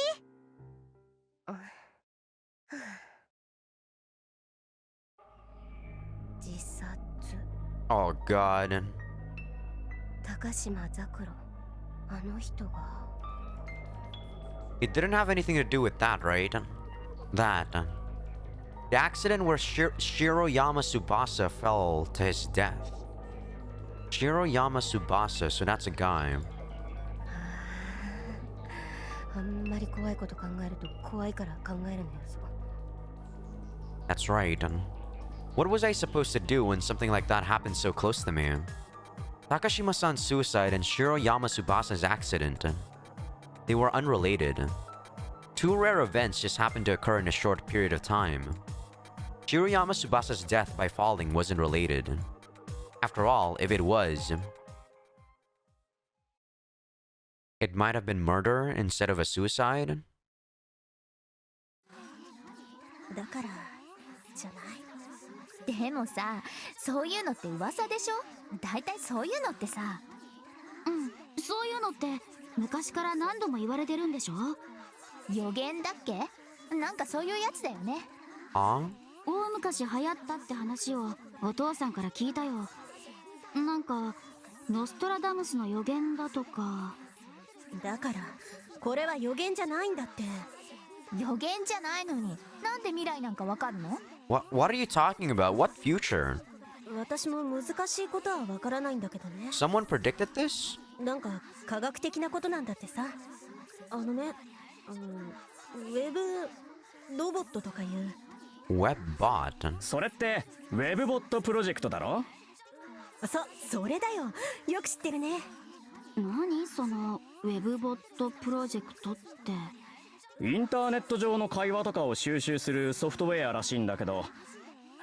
自殺。
Oh god.
高島ザクロ、あの人が。
It didn't have anything to do with that, right? That. The accident where Shiroyama Tsubasa fell to his death. Shiroyama Tsubasa, so that's a guy.
あんまり怖いこと考えると怖いから考えるのよ。
That's right. What was I supposed to do when something like that happened so close to me? Takashima-san's suicide and Shiroyama Tsubasa's accident. They were unrelated. Two rare events just happened to occur in a short period of time. Shiroyama Tsubasa's death by falling wasn't related. After all, if it was, it might have been murder instead of a suicide.
だからじゃない。でもさ、そういうのって噂でしょ。だいたいそういうのってさ。そういうのって昔から何度も言われてるんでしょ。予言だっけ？なんかそういうやつだよね。
Huh?
大昔流行ったって話をお父さんから聞いたよ。なんかノストラダムスの予言だとか。
だからこれは予言じゃないんだって。
予言じゃないのになんで未来なんかわかるの？
What are you talking about? What future?
私も難しいことはわからないんだけどね。
Someone predicted this?
なんか科学的なことなんだってさ。あのね、ウェブロボットとかいう。
Webbot?
それってウェブボットプロジェクトだろ。
それだよ。よく知ってるね。
何そのウェブボットプロジェクトって。
インターネット上の会話とかを収集するソフトウェアらしいんだけど、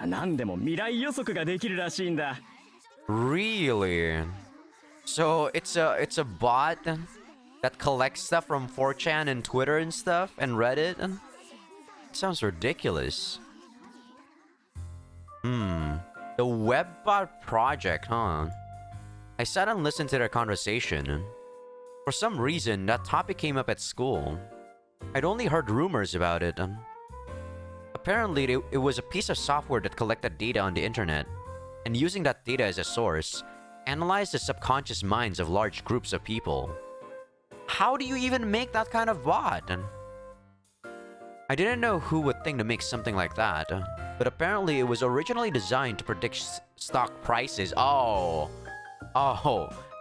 何でも未来予測ができるらしいんだ。
Really? So it's a bot that collects stuff from 4chan and Twitter and stuff and Reddit? Sounds ridiculous. The Webbot project, huh? I sat and listened to their conversation. For some reason, that topic came up at school. I'd only heard rumors about it. Apparently, it was a piece of software that collected data on the internet, and using that data as a source, analyzed the subconscious minds of large groups of people. How do you even make that kind of bot? I didn't know who would think to make something like that, but apparently it was originally designed to predict stock prices. Oh,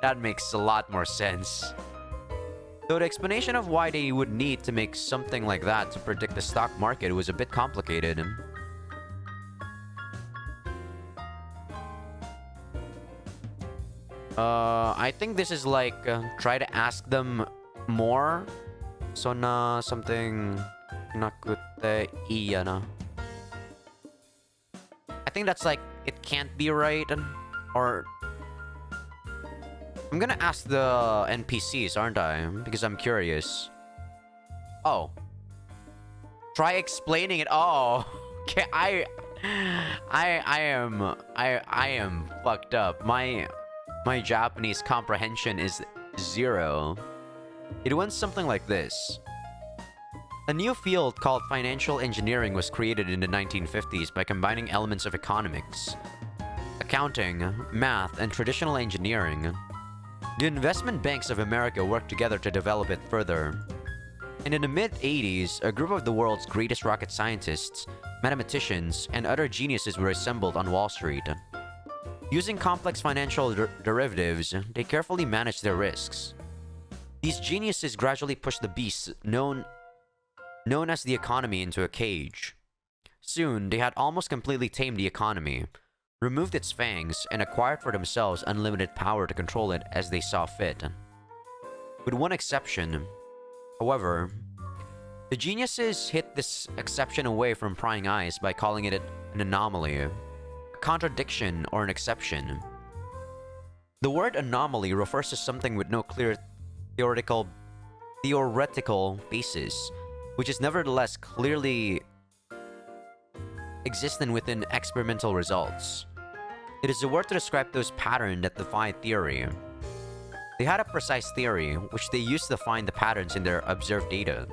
that makes a lot more sense. Though the explanation of why they would need to make something like that to predict the stock market was a bit complicated. I think this is like try to ask them more. So na something nakute iya na. I think that's like it can't be right, or I'm gonna ask the NPCs, aren't I? Because I'm curious. Oh, try explaining it. Oh, okay. I am fucked up. My Japanese comprehension is 0. It went something like this. A new field called financial engineering was created in the 1950s by combining elements of economics, accounting, math, and traditional engineering. The investment banks of America worked together to develop it further. And in the mid-80s, a group of the world's greatest rocket scientists, mathematicians, and other geniuses were assembled on Wall Street. Using complex financial derivatives, they carefully managed their risks. These geniuses gradually pushed the beast known as the economy into a cage. Soon, they had almost completely tamed the economy, removed its fangs, and acquired for themselves unlimited power to control it as they saw fit. With one exception, however, the geniuses hid this exception away from prying eyes by calling it an anomaly, a contradiction, or an exception. The word anomaly refers to something with no clear theoretical basis, which is nevertheless clearly existent within experimental results. It is a word to describe those patterns that defy theory. They had a precise theory, which they used to find the patterns in their observed data.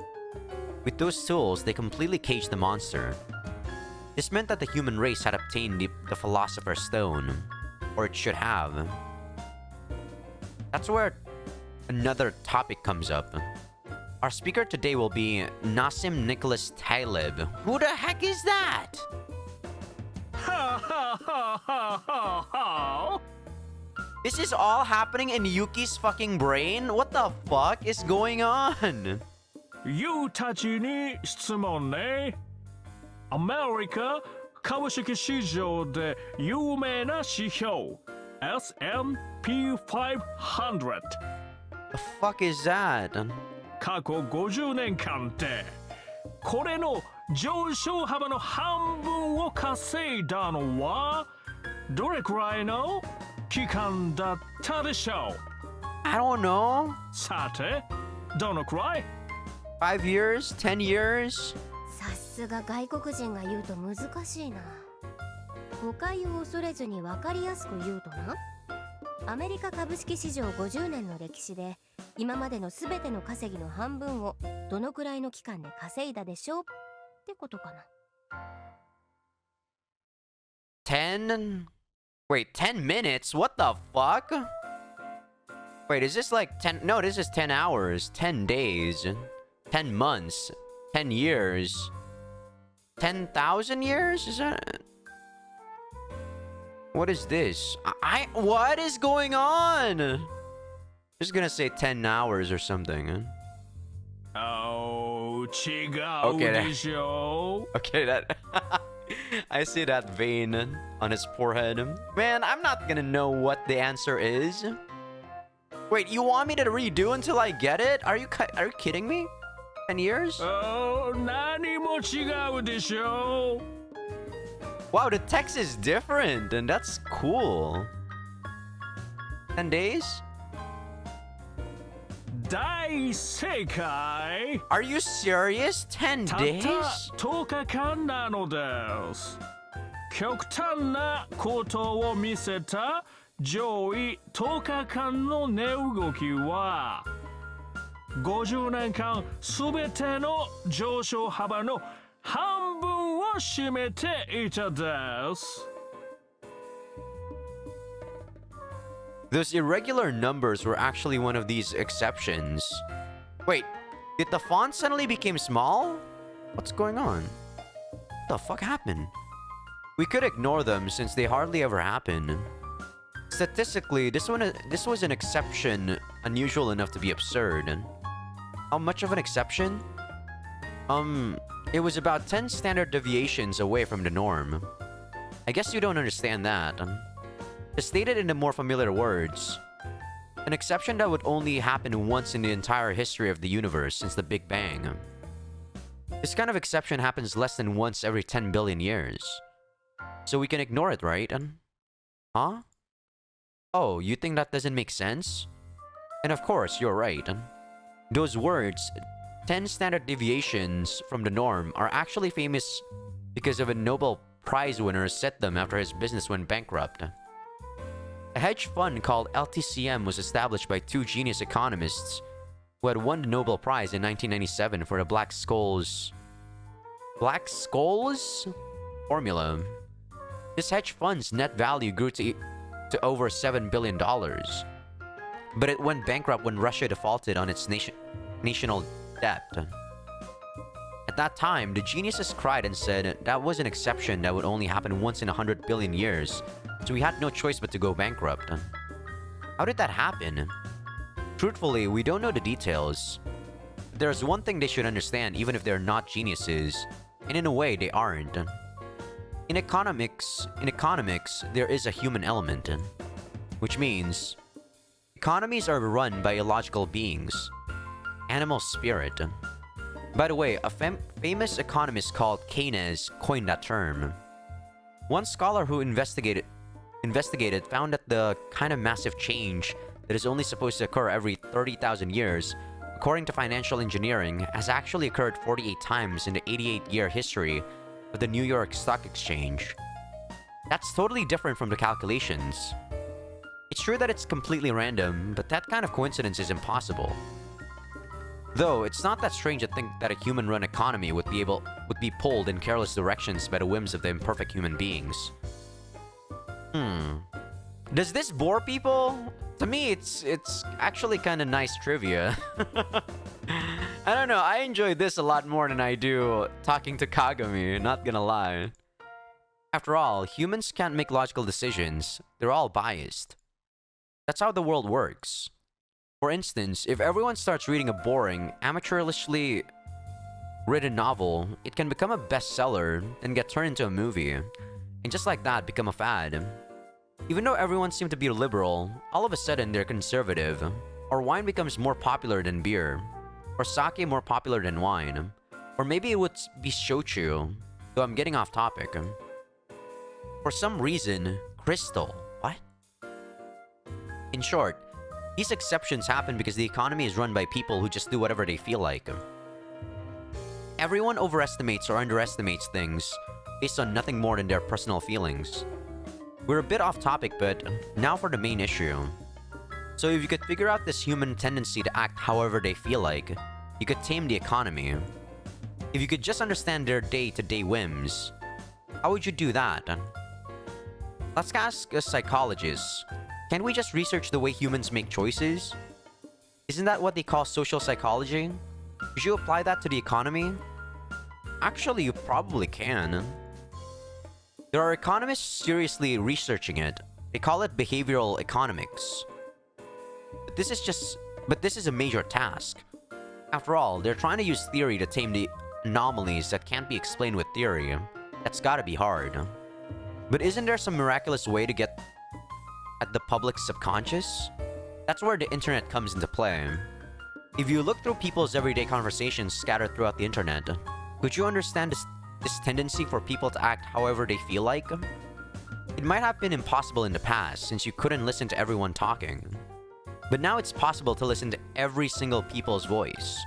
With those tools, they completely caged the monster. This meant that the human race had obtained the Philosopher's Stone, or it should have. That's where another topic comes up. Our speaker today will be Nassim Nicholas Taleb. Who the heck is that?
Ha ha ha ha ha ha!
This is all happening in Yuki's fucking brain? What the fuck is going on?
ユウたちに質問ね。アメリカ株式市場で有名な指標 S&P 500
The fuck is that?
過去50年間でこれの上昇幅の半分を稼いだのはどれくらいの期間だったでしょう
I don't know.
さてどのくらい
5 years? 10 years?
さすが外国人が言うと難しいな。誤解を恐れずに分かりやすく言うとな、アメリカ株式市場50年の歴史で今までの全ての稼ぎの半分をどのくらいの期間で稼いだでしょうってことかな。
10? Wait, 10 minutes? What the fuck? Wait, is this like 10? No, this is 10 hours, 10 days, 10 months, 10 years, 10,000 years? Is that... What is this? What is going on? Just gonna say 10 hours or something.
違うでしょ
Okay, that... I see that vein on his forehead. Man, I'm not gonna know what the answer is. Wait, you want me to redo until I get it? Are you kidding me? 10 years?
何も違うでしょ
Wow, the text is different, and that's cool. 10 days?
大正解
Are you serious? 10
たった
days?
10日間なのです極端なことを見せた上位10日間の値動きは50年間すべての上昇幅の半分を占めていたです
Those irregular numbers were actually one of these exceptions. Wait, did the font suddenly become small? What's going on? What the fuck happened? We could ignore them since they hardly ever happen. Statistically, this was an exception unusual enough to be absurd. How much of an exception? It was about 10 standard deviations away from the norm. I guess you don't understand that. To state it in the more familiar words, an exception that would only happen once in the entire history of the universe since the Big Bang. This kind of exception happens less than once every 10 billion years. So we can ignore it, right? Huh? Oh, you think that doesn't make sense? And of course, you're right. Those words, 10 standard deviations from the norm, are actually famous because of a Nobel Prize winner said them after his business went bankrupt. A hedge fund called LTCM was established by two genius economists who had won the Nobel Prize in 1997 for the Black Skulls formula. This hedge fund's net value grew to over $7 billion. But it went bankrupt when Russia defaulted on its national debt. At that time, the geniuses cried and said that was an exception that would only happen once in 100 billion years, so we had no choice but to go bankrupt. How did that happen? Truthfully, we don't know the details. There's one thing they should understand even if they're not geniuses, and in a way they aren't. In economics, there is a human element, which means economies are run by illogical beings, animal spirit. By the way, a famous economist called Keynes coined that term. One scholar who investigated found that the kind of massive change that is only supposed to occur every 30,000 years, according to financial engineering, has actually occurred 48 times in the 88-year history of the New York Stock Exchange. That's totally different from the calculations. It's true that it's completely random, but that kind of coincidence is impossible. Though, it's not that strange to think that a human-run economy would be pulled in careless directions by the whims of the imperfect human beings. Does this bore people? To me, it's actually kind of nice trivia. I don't know, I enjoy this a lot more than I do talking to Kagami, not gonna lie. After all, humans can't make logical decisions. They're all biased. That's how the world works. For instance, if everyone starts reading a boring, amateurishly written novel, it can become a bestseller, then get turned into a movie, and just like that, become a fad. Even though everyone seems to be liberal, all of a sudden they're conservative, or wine becomes more popular than beer, or sake more popular than wine, or maybe it would be shochu, though I'm getting off topic. For some reason, crystal. What? In short, these exceptions happen because the economy is run by people who just do whatever they feel like. Everyone overestimates or underestimates things based on nothing more than their personal feelings. We're a bit off topic, but now for the main issue. So if you could figure out this human tendency to act however they feel like, you could tame the economy. If you could just understand their day-to-day whims, how would you do that? Let's ask a psychologist. Can't we just research the way humans make choices? Isn't that what they call social psychology? Could you apply that to the economy? Actually, you probably can. There are economists seriously researching it. They call it behavioral economics. But this is a major task. After all, they're trying to use theory to tame the anomalies that can't be explained with theory. That's gotta be hard. But isn't there some miraculous way to get at the public's subconscious? That's where the internet comes into play. If you look through people's everyday conversations scattered throughout the internet, could you understand this tendency for people to act however they feel like? It might have been impossible in the past since you couldn't listen to everyone talking. But now it's possible to listen to every single people's voice.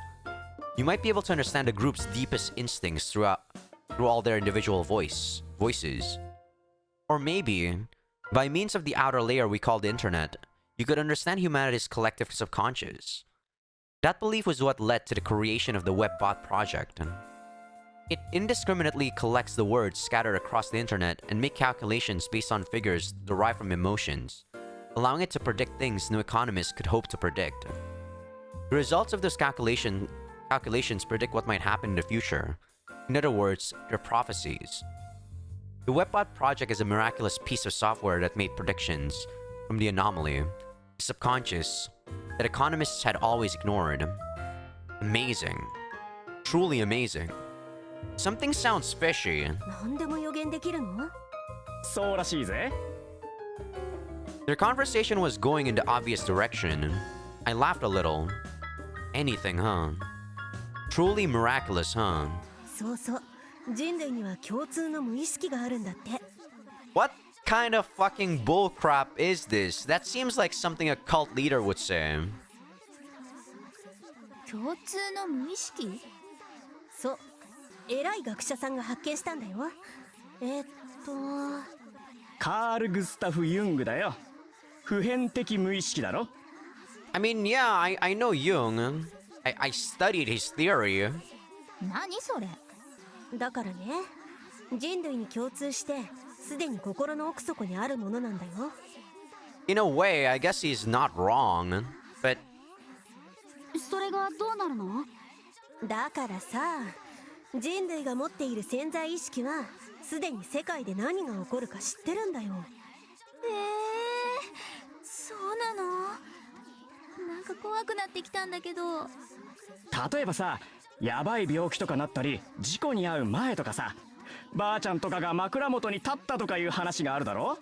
You might be able to understand a group's deepest instincts through all their individual voices. Or maybe, by means of the outer layer we call the internet, you could understand humanity's collective subconscious. That belief was what led to the creation of the WebBot project. It indiscriminately collects the words scattered across the internet and make calculations based on figures derived from emotions, allowing it to predict things no economist could hope to predict. The results of those calculations predict what might happen in the future. In other words, they're prophecies. The WebBot project is a miraculous piece of software that made predictions from the anomaly, the subconscious, that economists had always ignored. Amazing. Truly amazing. Something sounds fishy.
何でも予言できるの？
そうらしいぜ。
Their conversation was going into obvious direction. I laughed a little. Anything, huh? Truly miraculous, huh?
そうそう。人類には共通の無意識があるんだって。
What kind of fucking bullcrap is this? That seems like something a cult leader would say.
共通の無意識？
そう。偉い学者さんが発見したんだよ。
カール・グスタフ・ユングだよ。普遍的無意識だろ。
I mean, yeah, I know Jung. I studied his theory.
何それ？
だからね、人類に共通してすでに心の奥底にあるものなんだよ。
In a way, I guess he's not wrong. But
それがどうなるの？
だからさ、人類が持っている潜在意識はすでに世界で何が起こるか知ってるんだよ。
そうなの？なんか怖くなってきたんだけど。
例えばさ、やばい病気とかなったり事故に遭う前とかさ、ばあちゃんとかが枕元に立ったとかいう話があるだろ。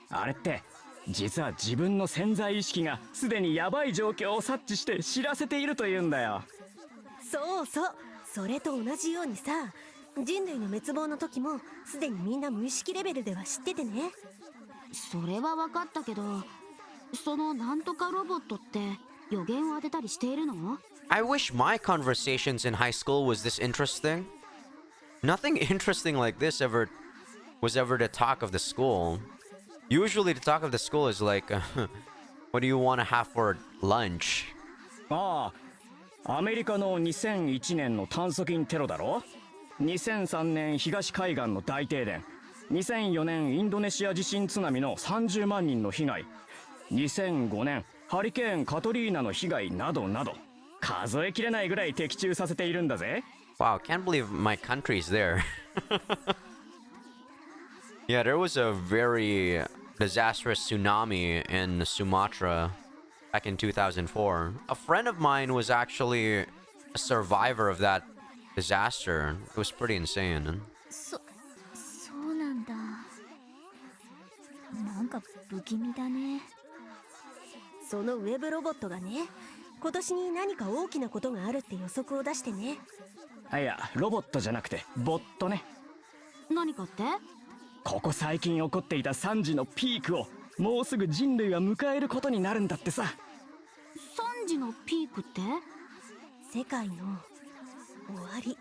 あれって実は自分の潜在意識がすでにやばい状況を察知して知らせているというんだよ。
そうそう、それと同じようにさ、人類の滅亡の時もすでにみんな無意識レベルでは知っててね。
それは分かったけど、そのなんとかロボットって予言を当てたりしているの？
I wish my conversations in high school was this interesting. Nothing interesting like this was ever the talk of the school. Usually the talk of the school is like, what do you want to have for lunch?
ああ、アメリカの2001年の炭疽菌テロだろ。2003年東海岸の大停電、2004年インドネシア地震津波の30万人の被害、2005年ハリケーンカトリーナの被害などなど、数えきれないぐらい的中させているんだぜ。
Wow, can't believe my country's there. Yeah, there was a very disastrous tsunami in Sumatra back in 2004. A friend of mine was actually a survivor of that disaster. It was pretty insane.
そうなんだ。なんか不気味だね。
そのウェブロボットがね、今年に何か大きなことがあるって予測を出してね。
いや、ロボットじゃなくてボットね。
何かって？
ここ最近起こっていた惨事のピークをもうすぐ人類は迎えることになるんだってさ。
惨事のピークって？
世界の終わり。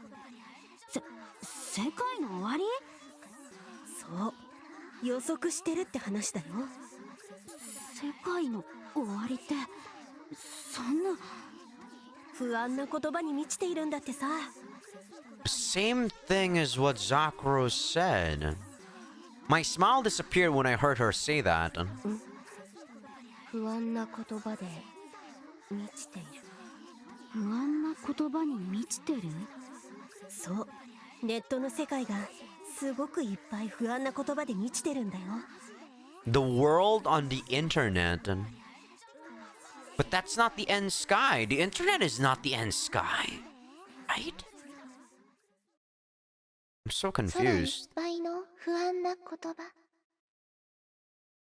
世界の終わり？
そう、予測してるって話だよ。
世界の終わりって、そんな。
不安な言葉に満ちているんだってさ。
Same thing as what Zakuro said. My smile disappeared when I heard her say that.
不安な言葉で満ちている。
不安な言葉に満ちてる？
そう、ネットの世界がすごくいっぱい不安な言葉で満ちてるんだよ。
The world on the internet. But that's not the end sky. The internet is not the end sky. Right? I'm so
空いっ
confused.
ぱいの不安な言葉。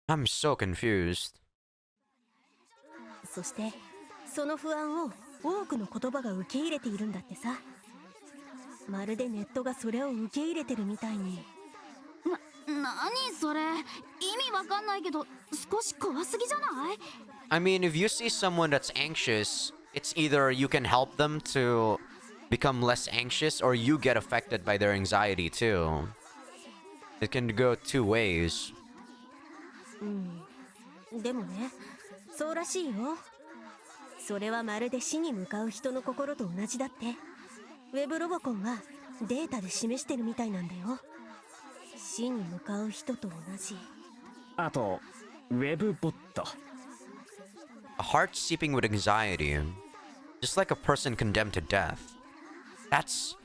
I'm so confused.
そしてその不安を多くの言葉が受け入れているんだってさ。まるでネットがそれを受け入れてるみたいに。
何それ？意味わかんないけど少し怖すぎじゃない？
I mean, if you see someone that's anxious, it's either you can help them to become less anxious or you get affected by their anxiety too. It can go two ways.
でもね、そうらしいよ。それはまるで死に向かう人の心と同じだって。ウェブロボコンはデータで示してるみたいなんだよ。死に向かう人と同じ。
あとウェブボット。
A heart seeping with anxiety, just like a person condemned to death. That's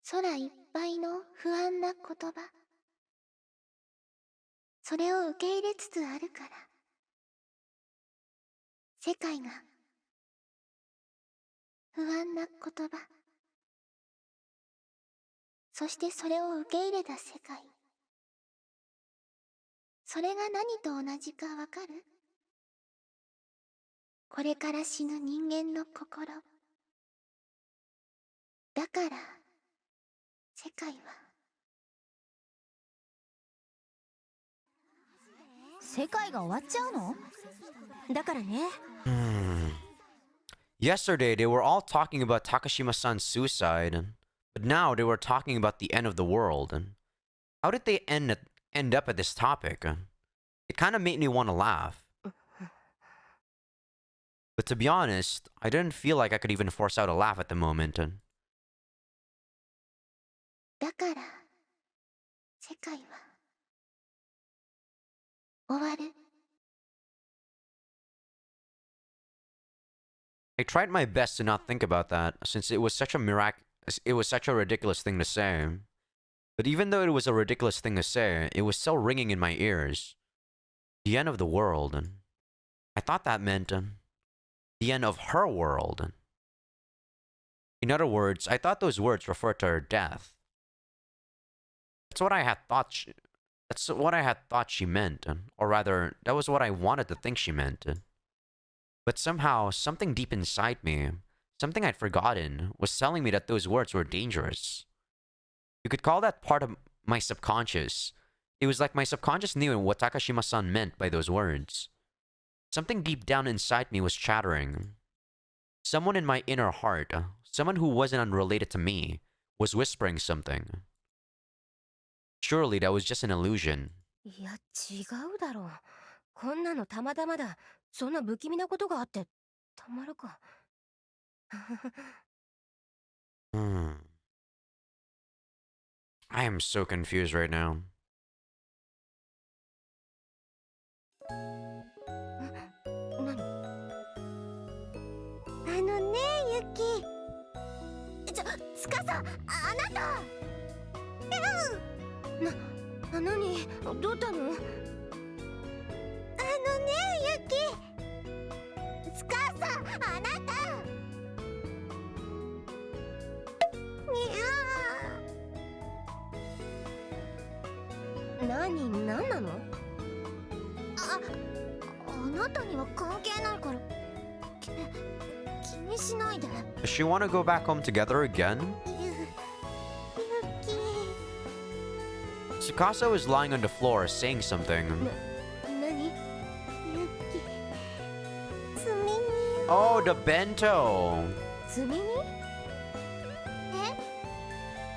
空いっぱいの不安な言葉。それを受け入れつつあるから。世界が
不安な言葉、そしてそれを受け入れた世界。それが何と同じかわかる？これから死ぬ人間の心。だから世界は
世界が終わっちゃうの？
だからね。
Yesterday, they were all talking about Takashima-san's suicide, but now they were talking about the end of the world. How did they end up at this topic? It kind of made me want to laugh. But to be honest, I didn't feel like I could even force out a laugh at the moment.
だから世界は終わる。
I tried my best to not think about that, since it was such a ridiculous thing to say. But even though it was a ridiculous thing to say, it was still ringing in my ears. The end of the world. I thought that meant the end of her world. In other words, I thought those words referred to her death. That's what I had thought she meant, or rather, that was what I wanted to think she meant. But somehow, something deep inside me, something I'd forgotten, was telling me that those words were dangerous. You could call that part of my subconscious. It was like my subconscious knew what Takashima-san meant by those words. Something deep down inside me was chattering. Someone in my inner heart, someone who wasn't unrelated to me, was whispering something. Surely that was just an illusion.
いや、違うだろう。こんなのたまたまだ。そんな不気味なことがあってたまるか。
I am so confused right now.
何？
ねえユキ。つかさ、あなた。
何？どうしたの？
ねえユキ。つかさ、あなた。
何なの？
あなたには関係ないから気にしないで。
Does she want to go back home together again?
ユキ。
Tsukasa was lying on the floor saying something.
何？
ユキ。積み荷。
Oh, the bento!
積み荷？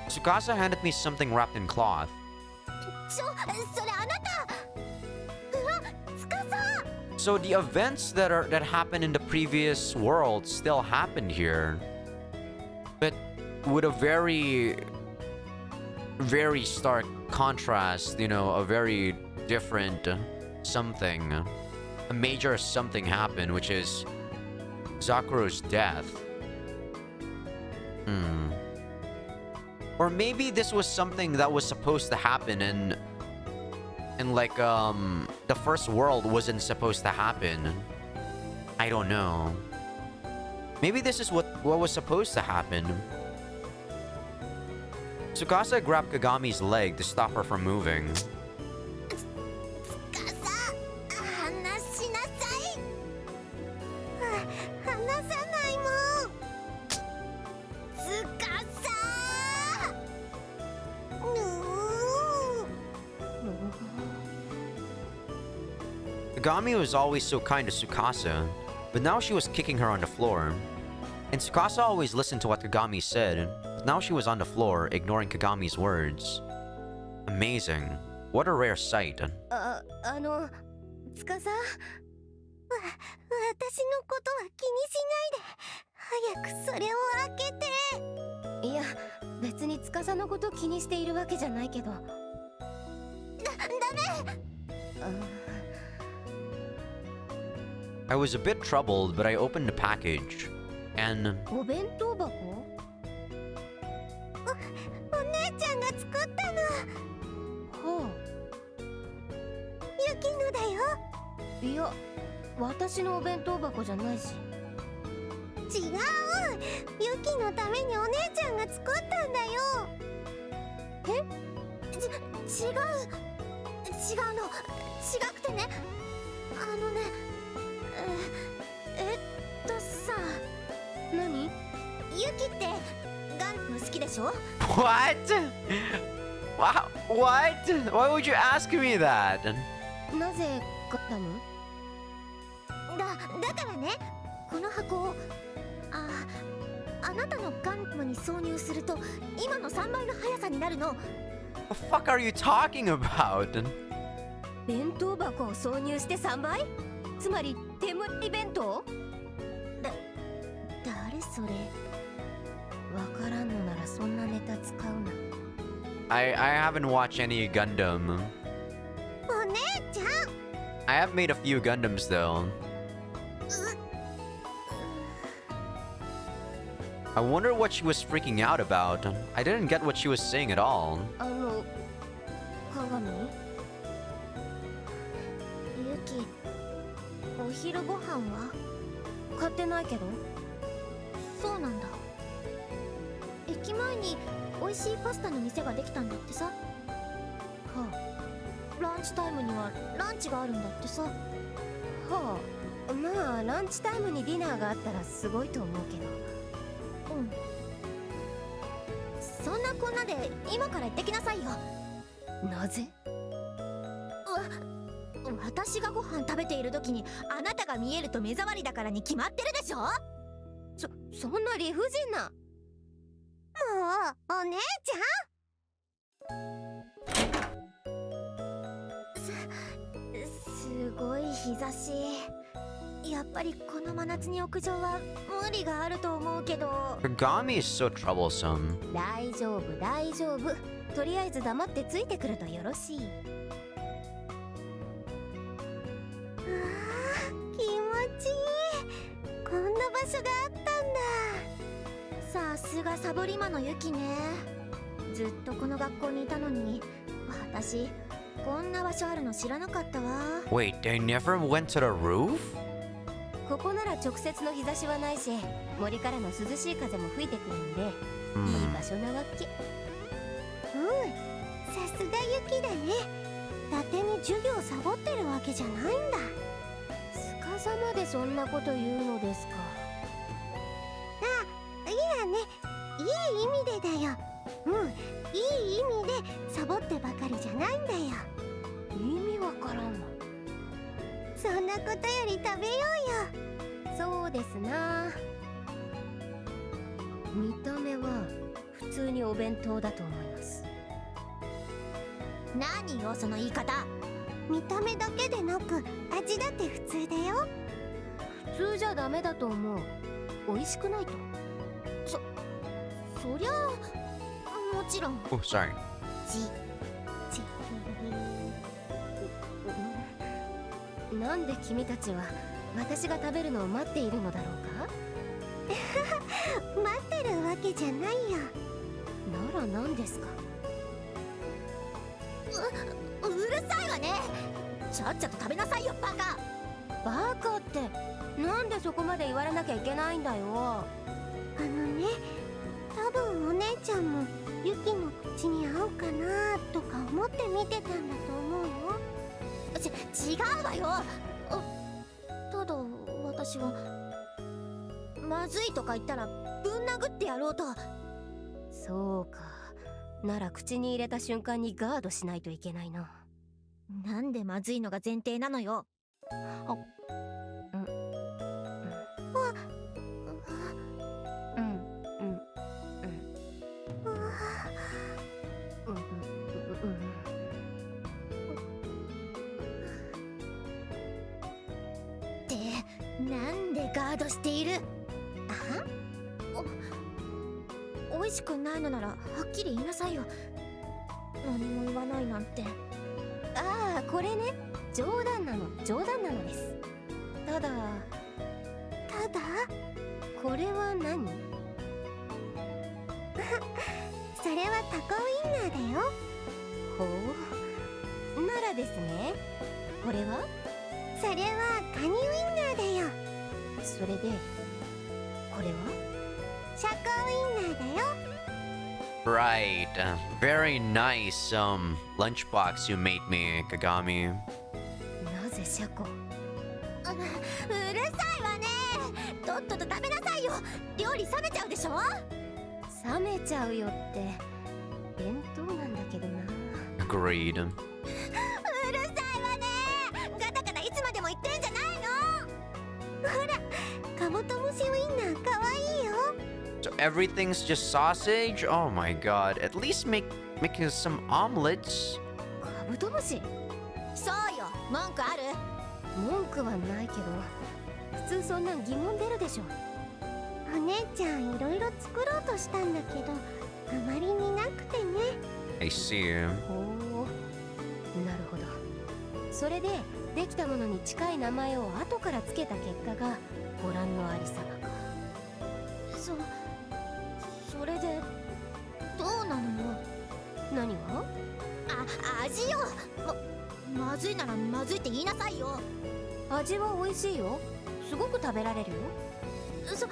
Tsukasa handed me something wrapped in cloth.
それあなた。つかさ。
So the events that happened in the previous world still happened here, but with a very, very stark contrast. You know, a very different something. A major something happened, which is Zakuro's death. Or maybe this was something that was supposed to happen and like the first world wasn't supposed to happen. I don't know. Maybe this is what was supposed to happen. Tsukasa grabbed Kagami's leg to stop her from moving.
つかさ、離しなさい。離さないもん。つかさ。
Kagami was always so kind to Tsukasa, but now she was kicking her on the floor. And Tsukasa always listened to what Kagami said, but now she was on the floor, ignoring Kagami's words. Amazing. What a rare sight.
つかさ。
私のことは気にしないで。早くそれを開けて。
いや、別につかさのこと気にしているわけじゃないけど。
ダメ。
I was a bit troubled, but I opened the package, and
お弁当箱？
お姉ちゃんが作ったの。
は
ユキのだよ。
あ。いや、私のお弁当箱じゃないし。
違う。ユキのためにお姉ちゃんが作ったんだよ。
違うの。違くてね、さ、
何？
ユキってガンダム好きでしょ？
What? Wow, what? Why would you ask me that?
なぜガンダム？
だからね、この箱をあなたのガンダムに挿入すると今の3倍の速さになるの。
The fuck are you talking about?
弁当箱を挿入して3倍？つまり手盛り弁当？
誰それ？
わからんのならそんなネタ使うな。
I haven't watched any Gundam.
お姉ちゃん。
I have made a few Gundams though. I wonder what she was freaking out about. I didn't get what she was saying at all.
鏡？
ユキ、お昼ご飯は？
買ってないけど。
そうなんだ。駅前に美味しいパスタの店ができたんだってさ。ランチタイムにはランチがあるんだってさ。
はあ、まあランチタイムにディナーがあったらすごいと思うけど。
そんなこんなで今から行ってきなさいよ。
なぜ？
私がご飯食べている時にあなたが見えると目障りだからに決まってるでしょ。
そんな理不尽な。
もうお姉ち
すごい日差し。やっぱりこの真夏に屋上は無理があると思うけど。
Kagami is so troublesome.
大丈夫大丈夫。とりあえず黙ってついてくるとよろしい。
気持ちいい。こんな場所があったんだ。
さすがサボリマのユキね。ずっとこの学校にいたのに私こんな場所あるの知らなかったわ。
Wait, they never went to the roof?
ここなら直接の日差しはないし、森からの涼しい風も吹いてくるんで、いい場所なわけ。
さすがユキだね。伊達に授業サボってるわけじゃないんだ。
スカさまでそんなこと言うのですか？
いやね、いい意味でだよ。いい意味でサボってばかりじゃないんだよ。
意味わからんわ。
そんなことより食べようよ。
そうですな。見た目は普通にお弁当だと思います。
何よその言い方。
見た目だけでなく味だって普通だよ。
普通じゃダメだと思う。美味しくないと。
そりゃもちろん。
Oh, sorry.
なんで君たちは私が食べるのを待っているのだろうか？
待ってるわけじゃないよ。
なら何ですか？
うるさいわね。ちゃっちゃと食べなさいよバカ。
バカってなんでそこまで言われなきゃいけないんだよ。
多分お姉ちゃんもユキの口に合うかなとか思って見てたんだと思うよ。
違うわよ。ただ私はまずいとか言ったらぶん殴ってやろうと。
そうか。なら口に入れた瞬間にガードしないといけないな。
なんでまずいのが前提なのよ。なんでガードしている？おいしくないのならはっきり言いなさいよ。何も言わないなんて。
ああ、これね、冗談なのです。ただこれは何？
それはタコウインナーだよ。
ほう、ならですね。これは？
それはカニウインナーだよ。
それでこれは？
シャコウインナーだよ。
Right. Very nice lunchbox you made me, Kagami.
なぜシャコ？
うるさいわね。とっとと食べなさいよ。料理冷めちゃうでしょ。
冷めちゃうよって弁当なんだけどな。
Agreed.
うるさいわね。ガタガタいつまでも言ってんじゃないの。
ほら、カブトムシウインナーかわいいよ。
So everything's just sausage? Oh my god. At least make us some omelets.
カブトムシ？
そうよ。文句ある？
文句はないけど、普通そんなん疑問出るでしょ。
お姉ちゃんいろいろ作ろうとしたんだけど、あまりになくてね。
I see.
ほう、なるほど。それでできたものに近い名前を後からつけた結果がご覧のありさまか。
それでどうなのよ。
何が？
味よ。まずいならまずいって言いなさいよ。
味は美味しいよ。すごく食べられるよ。
そ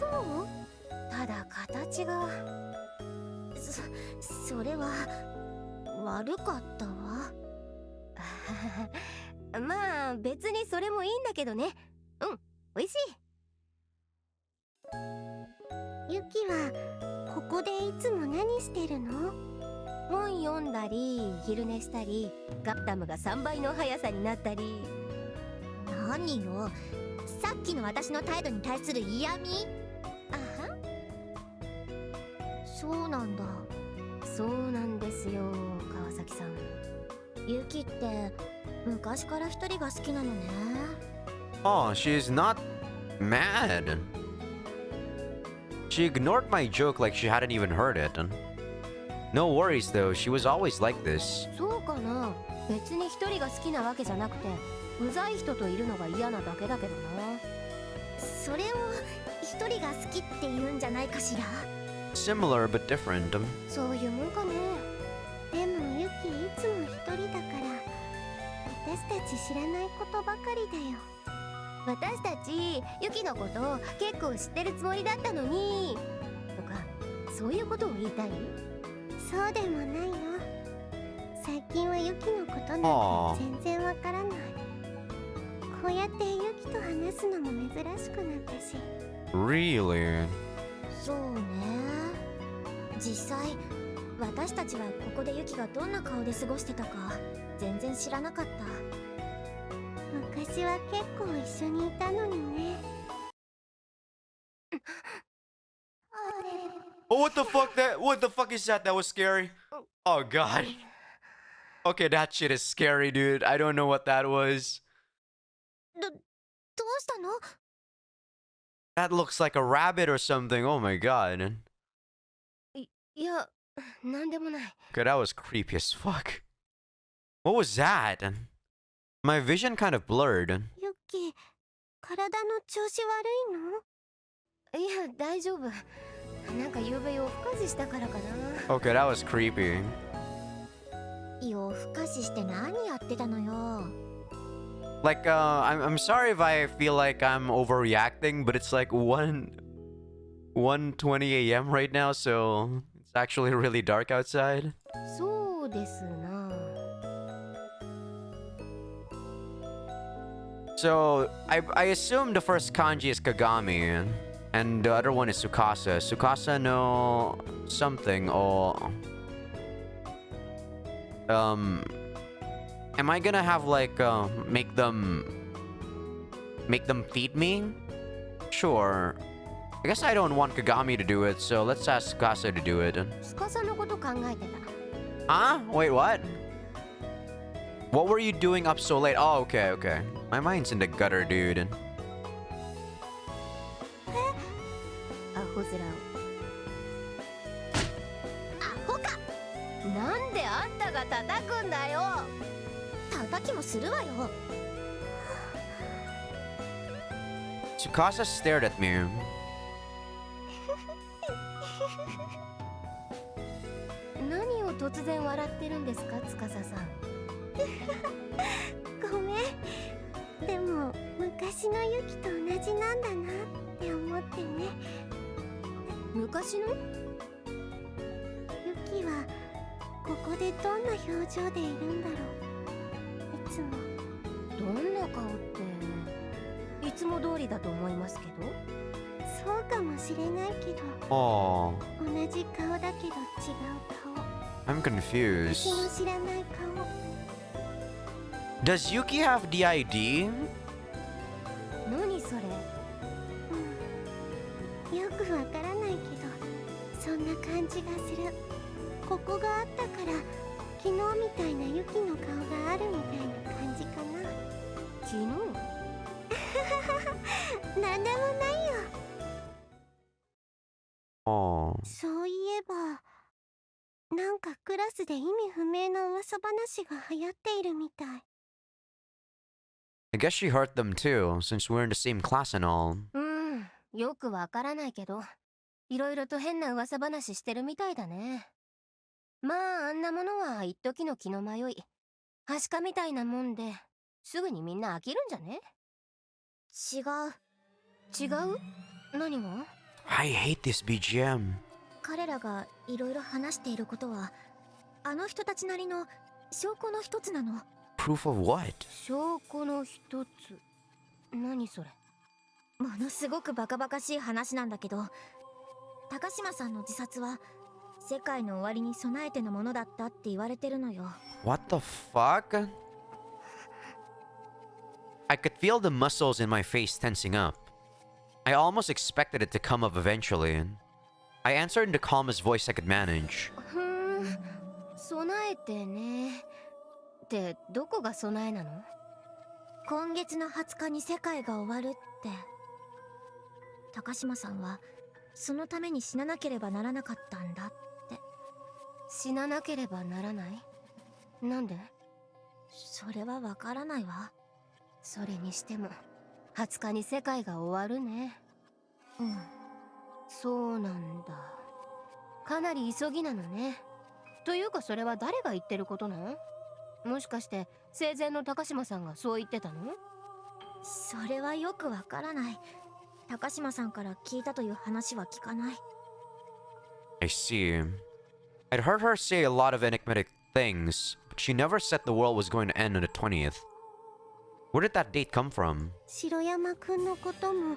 う？
ただ形が。
それは悪かったわ。
まあ別にそれもいいんだけどね。美味しい。
ユキはここでいつも何してるの？
本読んだり昼寝したり、ガンダムが3倍の速さになったり。
何よ。さっきの私の態度に対する嫌味？
あは、
そうなんだ。
そうなんですよ、川崎さん。
ユキって昔から一人が好きなのね。
Oh, she's not mad. She ignored my joke like she hadn't even heard it. No worries though, she was always like this.
そうかな。別に一人が好きなわけじゃなくて、うざい人といるのが嫌なだけだけどな。
それを一人が好きって言うんじゃないかしら。
Similar but different.
そういうもんかね。
でもユキいつも一人だから、私たち知らないことばかりだよ。
私たちユキのこと結構知ってるつもりだったのにとか、そういうことを言いたい？
そうでもないの。最近はユキのことなんて全然わからない。こうやってユキと話すのも珍しくなったし。
Really?
そうね。実際私たちはここでユキがどんな顔で過ごしてたか全然知らなかった。
昔は結構一緒にいたのにね。
Oh, what the fuck? What the fuck is that? That was scary. Oh god. Okay, that shit is scary, dude. I don't know what that was.
どうしたの？
That looks like a rabbit or something. Oh my god.
いや、なんでもない。
Okay, that was creepy as fuck. What was that? My vision kind of blurred.
ユキ、体の調子悪いの？
いや、大丈夫。なんか夕べ夜更かししたからかな。
Okay, that was creepy.
夜更かしして何やってたのよ。
Like, I'm sorry if I feel like I'm overreacting, but it's like 1:20 a.m. right now, so it's actually really dark outside.
そうですな。
So I assume the first kanji is Kagami, and the other one is Tsukasa. Tsukasa no something or am I gonna have like make them feed me? Sure. I guess I don't want Kagami to do it, so let's ask Tsukasa to do it.
スカさんのこと考えてた。
Huh? Wait, what? What were you doing up so late? Oh, okay, okay. My mind's in the gutter, dude.
アホ面を。
アホか。
なんであんたが叩くんだよ。
叩きもするわよ。
Tsukasa stared at me.
何を突然笑ってるんですか、司さん。
ごめん。でも昔のユキと同じなんだなって思ってね。
昔の？
ユキはここでどんな表情でいるんだろう。いつも。
どんな顔っていつも通りだと思いますけど。
そうかもしれないけど、
Oh,
同じ顔だけど違う顔。
I'm
私
confused.
の知らない顔。
Does Yuki have DID?
何それ？
よくわからないけど、そんな感じがする。ここがあったから昨日みたいなユキの顔があるみたいな感じかな。
昨日？
なんでもないよ。
Oh.
そういえば、なんかクラスで意味不明な噂話が流行っているみたい。
I guess she hurt them too, since we're in the same class and all.
よくわからないけど、いろいろと変な噂話してるみたいだね。まああんなものは一時の気の迷い、はしかみたいなもんで、すぐにみんな飽きるんじゃね？
違う。
違う？何が？
I hate this BGM.
彼らがいろいろ話していることはあの人たちなりの証拠の一つなの。
Proof of what?
証拠の一つ。何それ？
ものすごくバカバカしい話なんだけど、高島さんの自殺は世界の終わりに備えてのものだったって言われてるのよ。
What the fuck? I could feel the muscles in my face tensing up. I almost expected it to come up eventually. I answered in the calmest voice I could manage.
備えてね。ってどこが備えなの？
今月の20日に世界が終わるって。高島さんはそのために死ななければならなかったんだって。
死ななければならない？なんで？
それはわからないわ。
それにしても20日に世界が終わるね。
うん。
そうなんだ。かなり急ぎなのね。というかそれは誰が言ってることなの？もしかして生前の高島さんがそう言ってたの？
それはよくわからない。高島さんから聞いたという話は聞かない。
I see. I'd heard her say a lot of enigmatic things, but she never said the world was going to end on the 20th. Where did that date come from?
白山くんのことも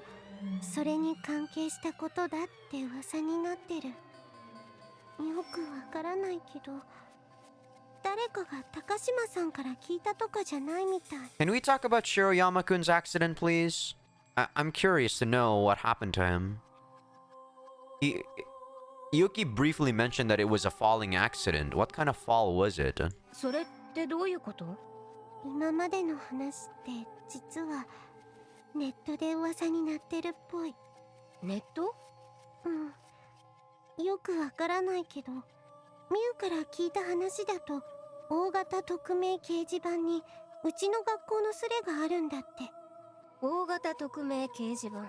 それに関係したことだって噂になってる。よくわからないけど、誰かが高島さんから聞いたとかじゃないみたい。
Can we talk about Shiroyama-kun's accident, please? I'm curious to know what happened to him. Yuki briefly mentioned that it was a falling accident. What kind of fall was it?
それってどういうこと？
今までの話って実はネットで噂になってるっぽい。
ネット？
よくわからないけど、ミュウから聞いた話だと大型匿名掲示板にうちの学校のスレがあるんだって。
大型匿名掲示板。あ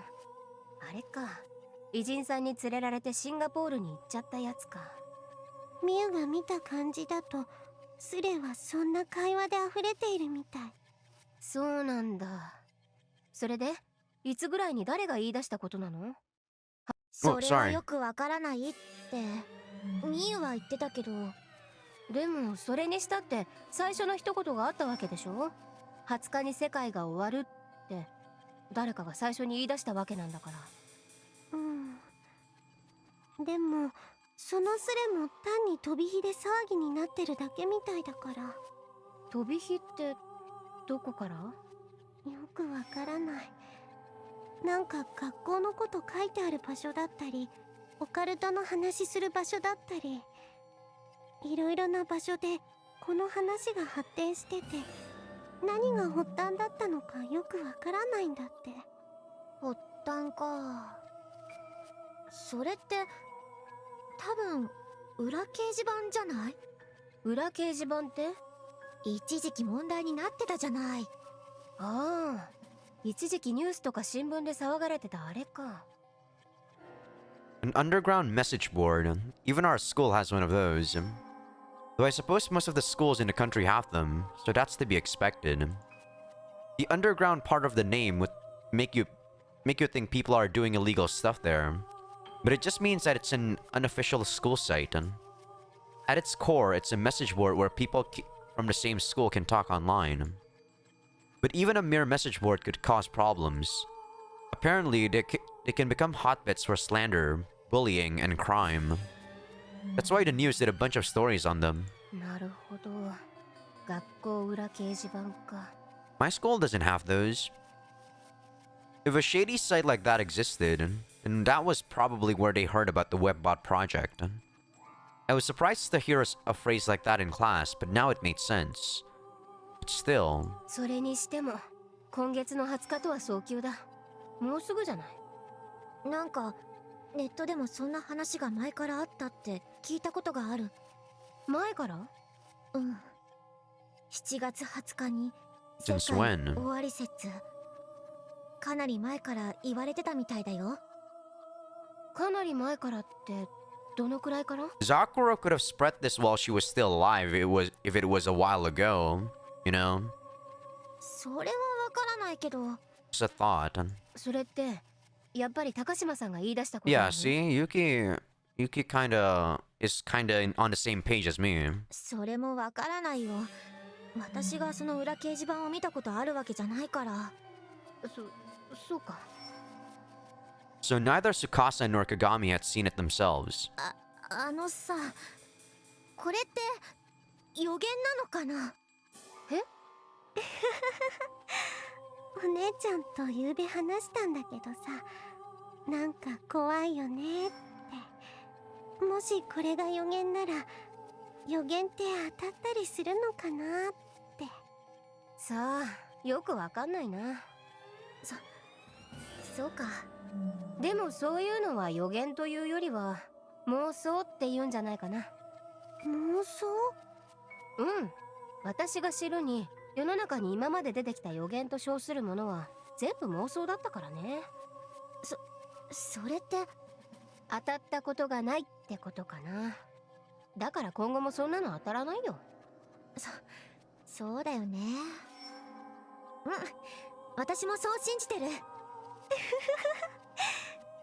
れか。偉人さんに連れられてシンガポールに行っちゃったやつか。
ミュウが見た感じだとスレはそんな会話で溢れているみたい。
そうなんだ。それでいつぐらいに誰が言い出したことなの？
それはよくわからないってミユは言ってたけど。
でもそれにしたって最初の一言があったわけでしょ。20日に世界が終わるって誰かが最初に言い出したわけなんだから。
でもそのスレも単に飛び火で騒ぎになってるだけみたいだから。
飛び火ってどこから？
よくわからない。なんか学校のこと書いてある場所だったり、オカルトの話する場所だったり、いろいろな場所でこの話が発展してて、何が発端だったのかよくわからないんだって。
発端か。それって多分裏掲示板じゃない？
裏掲示板って？
一時期問題になってたじゃない。
ああ、一時期ニュースとか新聞で騒がれてたあれか。
An underground message board. Even our school has one of those. Though I suppose most of the schools in the country have them, so that's to be expected. The underground part of the name would make you think people are doing illegal stuff there. but it just means that it's an unofficial school site. And at its core, it's a message board where people from the same school can talk online. But even a mere message board could cause problems. Apparently, they can become hotbeds for slander, bullying, and crime. That's why the news did a bunch of stories on them.
なるほど。学校裏掲示板か。
My school doesn't have those. If a shady site like that existed, then that was probably where they heard about the Webbot project. I was surprised to hear a phrase like that in class, but now it made sense. But still...
それにしても、今月の20日とは早急だ。もうすぐじゃない。
なんかネットでもそんな話が前からあったって聞いたことがある。
前から？
うん。7月20日に
Since
世界
when?
終わり説。かなり前から言われてたみたいだよ。
かなり前からってどのくらいから？
Sakura could have spread this while she was still alive if it was a while ago, you know?
それはわからないけど。
Just a thought.
それってやっぱり高島さんが言い出したことな
Yeah,
の？
see? Yuki is kinda on the same page as me.
それもわからないよ。私がその裏掲示板を見たことあるわけじゃないから。
そうか。
So neither Tsukasa nor Kagami had seen it themselves.
あのさ、これって予言なのかな？
え？
お姉ちゃんと夕べ話したんだけどさ、なんか怖いよねって。もしこれが予言なら、予言って当たったりするのかなって。
さあ、よくわかんないな。
そうか。
でもそういうのは予言というよりは妄想って言うんじゃないかな。
妄想？
うん。私が知るに世の中に今まで出てきた予言と称するものは全部妄想だったからね。
それって
当たったことがないってことかな。だから今後もそんなの当たらないよ。
そうだよね。うん、私もそう信じてる。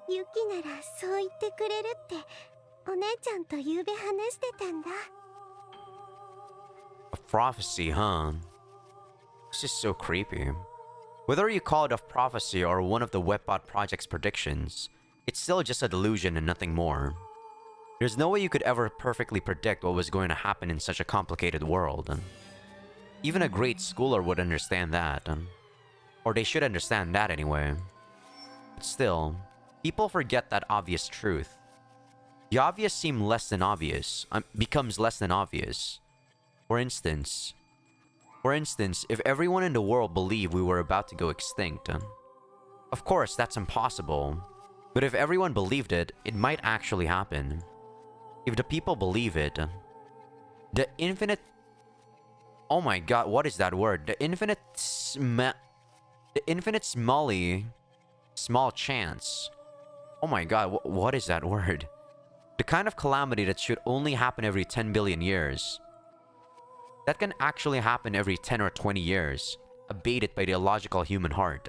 ユキならそう言ってくれるってお姉ちゃんと夕べ話してたんだ。
A prophecy, huh? This is so creepy. Whether you call it a prophecy or one of the Webbot project's predictions, it's still just a delusion and nothing more. There's no way you could ever perfectly predict what was going to happen in such a complicated world. Even a great schooler would understand that. Or they should understand that anyway. But still, people forget that obvious truth. The obvious becomes less than obvious. For instance, if everyone in the world believed we were about to go extinct, of course that's impossible. But if everyone believed it, it might actually happen. If the people believe it, the infinite... Oh my god, what is that word? The infinite small chance. Oh my god, what is that word? The kind of calamity that should only happen every 10 billion years. That can actually happen every 10 or 20 years, abated by the illogical human heart.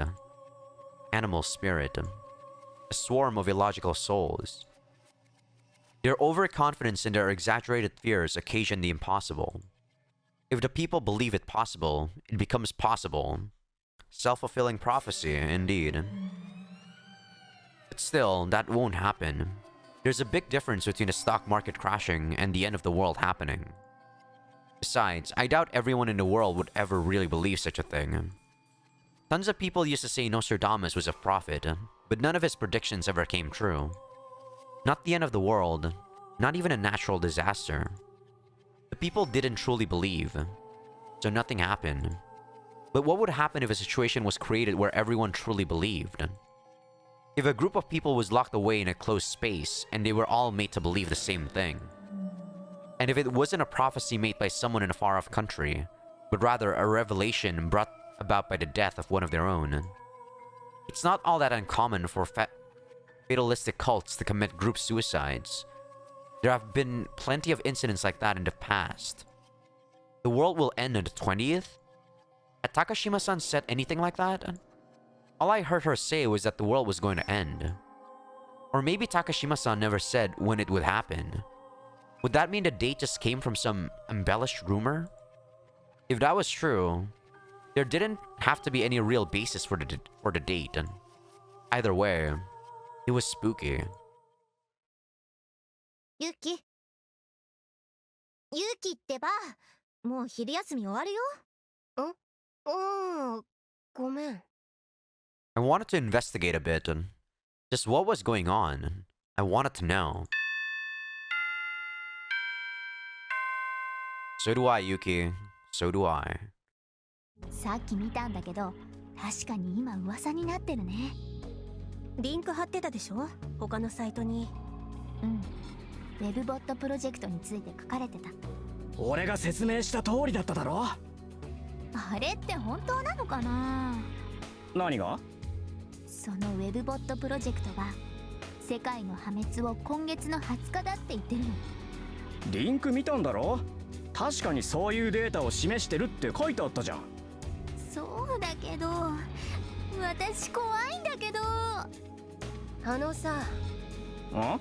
Animal spirit. A swarm of illogical souls. Their overconfidence and their exaggerated fears occasion the impossible. If the people believe it possible, it becomes possible. Self-fulfilling prophecy, indeed. But still, that won't happen. There's a big difference between the stock market crashing and the end of the world happening. Besides, I doubt everyone in the world would ever really believe such a thing. Tons of people used to say Nostradamus was a prophet, but none of his predictions ever came true. Not the end of the world, not even a natural disaster. The people didn't truly believe, so nothing happened. But what would happen if a situation was created where everyone truly believed? If a group of people was locked away in a closed space and they were all made to believe the same thing? And if it wasn't a prophecy made by someone in a far-off country, but rather a revelation brought about by the death of one of their own? It's not all that uncommon for fatalistic cults to commit group suicides. There have been plenty of incidents like that in the past. The world will end on the 20th? Had Takashima-san said anything like that? All I heard her say was that the world was going to end. Or maybe Takashima-san never said when it would happen. Would that mean the date just came from some embellished rumor? If that was true, there didn't have to be any real basis for the date. And either way, it was spooky.
ユキってば、もう昼休み終わるよ。
おー、ごめん。
I wanted to investigate a bit and just what was going on. I wanted to know. So do I, Yuki. So do I.
さっき見たんだけど、確かに今噂になってるね。
リンク貼ってたでしょ、他のサイトに。
うん。ウェブボットプロジェクトについて書かれてた。
俺が説明した通りだっただろ。
あれって本当なのかな。
何が？
そのウェブボットプロジェクトが世界の破滅を今月の20日だって言ってるの。
リンク見たんだろ。確かにそういうデータを示してるって書いてあったじゃん。
そうだけど、私怖いんだけど。
あのさ。
ん？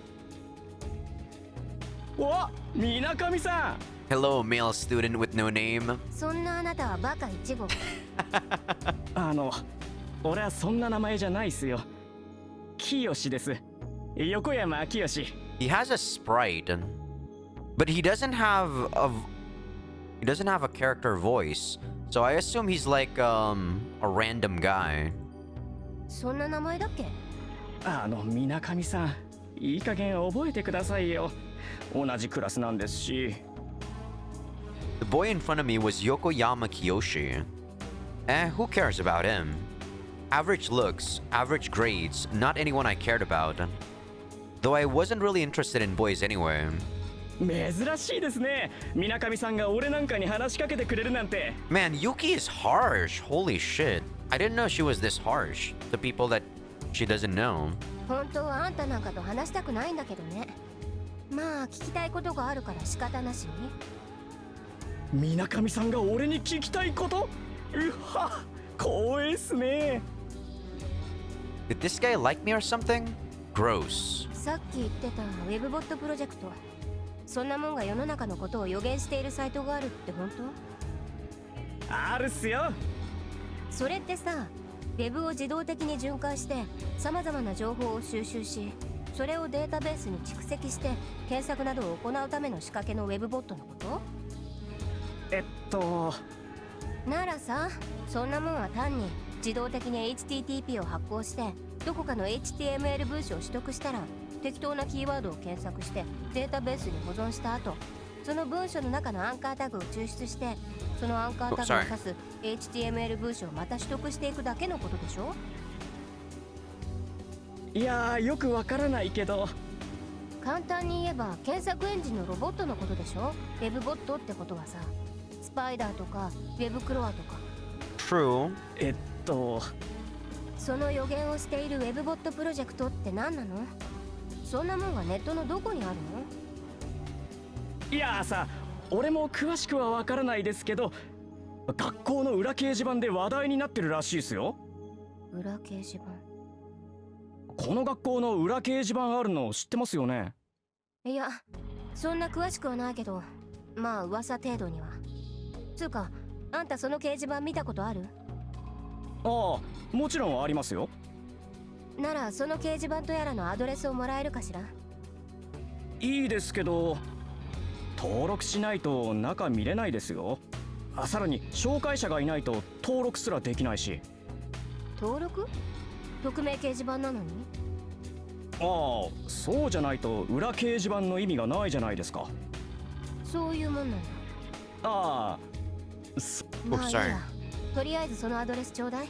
お、みなかみさん。
Hello, male student with no name.
そんなあなたはバカ1号。
俺はそんな名前じゃないっすよ。清です。横山清。
He has a sprite, but he doesn't have a character voice. So I assume he's like a random guy.
そんな名前だっけ？
みなかみさん、いい加減覚えてくださいよ。同じクラスなんですし。
The boy in front of me was Yokoyama Kiyoshi. Who cares about him? Average looks, average grades, not anyone I cared about. Though I wasn't really interested in boys anyway.
珍しいですね。みなかみさんが俺なんかに話しかけてくれるなんて。
Man, Yuki is harsh. Holy shit. I didn't know she was this harsh to people that she doesn't know.
本当はあんたなんかと話したくないんだけどね。まあ聞きたいことがあるから仕方なしに。
みなかみさんが俺に聞きたいこと？うわ、光栄っすね。
Did this guy like me or something? Gross.
さっき言ってたウェブボットプロジェクト。そんなもんが世の中のことを予言しているサイトがあるって本当？
あるっすよ。
それってさ、ウェブを自動的に巡回して様々な情報を収集し、それをデータベースに蓄積して検索などを行うための仕掛けのウェブボットのこと？ならさ、そんなもんは単に自動的に HTTP を発行してどこかの HTML 文章を取得したら適当なキーワードを検索してデータベースに保存した後、その文章の中のアンカータグを抽出してそのアンカータグを指す HTML 文章をまた取得していくだけのことでしょ？
いやー、よくわからないけど。
簡単に言えば検索エンジンのロボットのことでしょ？ウェブボットってことはさ、スパイダーとかウェブクロアとか。
True.
その予言をしているウェブボットプロジェクトって何なの？そんなもんがネットのどこにあるの？
いやーさ、俺も詳しくはわからないですけど、学校の裏掲示板で話題になってるらしいですよ。
裏掲示板？
この学校の裏掲示板あるの知ってますよね？
いや、そんな詳しくはないけど、まあ噂程度には。つうか、あんたその掲示板見たことある？
ああ、もちろんありますよ。
ならその掲示板とやらのアドレスをもらえるかしら？
いいですけど、登録しないと中見れないですよ。さらに紹介者がいないと登録すらできないし。
登録？匿名掲示板なのに？
ああ、そうじゃないと裏掲示板の意味がないじゃないですか。
そういうもんなんだ。
ああ、
まあいいや。とりあえずそのアドレスちょうだい。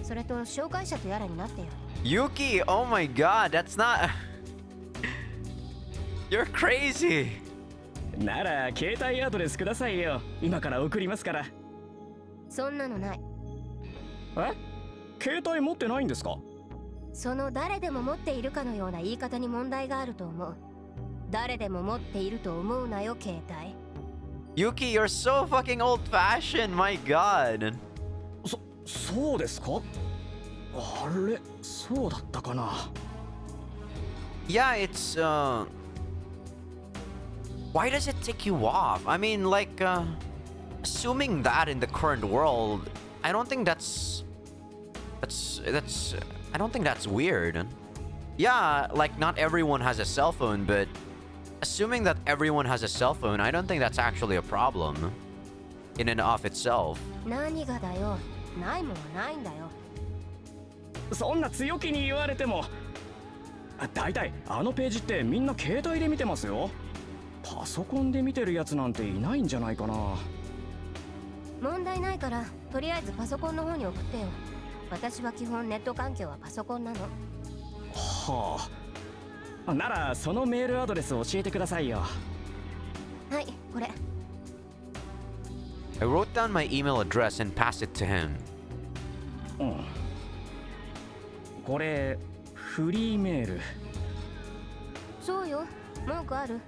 それと紹介者とやらになってよ。
Yuki, oh my god, that's not... You're crazy.
なら携帯アドレスくださいよ。今から送りますから。
そんなのない。
え？携帯持ってないんですか？
その誰でも持っているかのような言い方に問題があると思う。誰でも持っていると思うなよ、携帯。
Yuki, you're so fucking old-fashioned, my god.
そうですか？あれ、そうだったかな。
Yeah, it's why does it tick you off? I mean, like, assuming that in the current world, I don't think that's I don't think that's weird. Yeah, like not everyone has a cell phone, but assuming that everyone has a cell phone, I don't think that's actually a problem in and of itself.
何がだよ。ないもんはないんだよ。
そんな強気に言われても。だいたいあのページってみんな携帯で見てますよ。パソコンで見てるやつなんていないんじゃないかな。
問題ないから、とりあえずパソコンの方に送ってよ。私は基本ネット環境はパソコンなの。
はあ。ならそのメールアドレス教えてくださいよ。
はい、これ。
I wrote down my email address and passed it to him.
うん。これフリーメール。
そうよ。文句ある？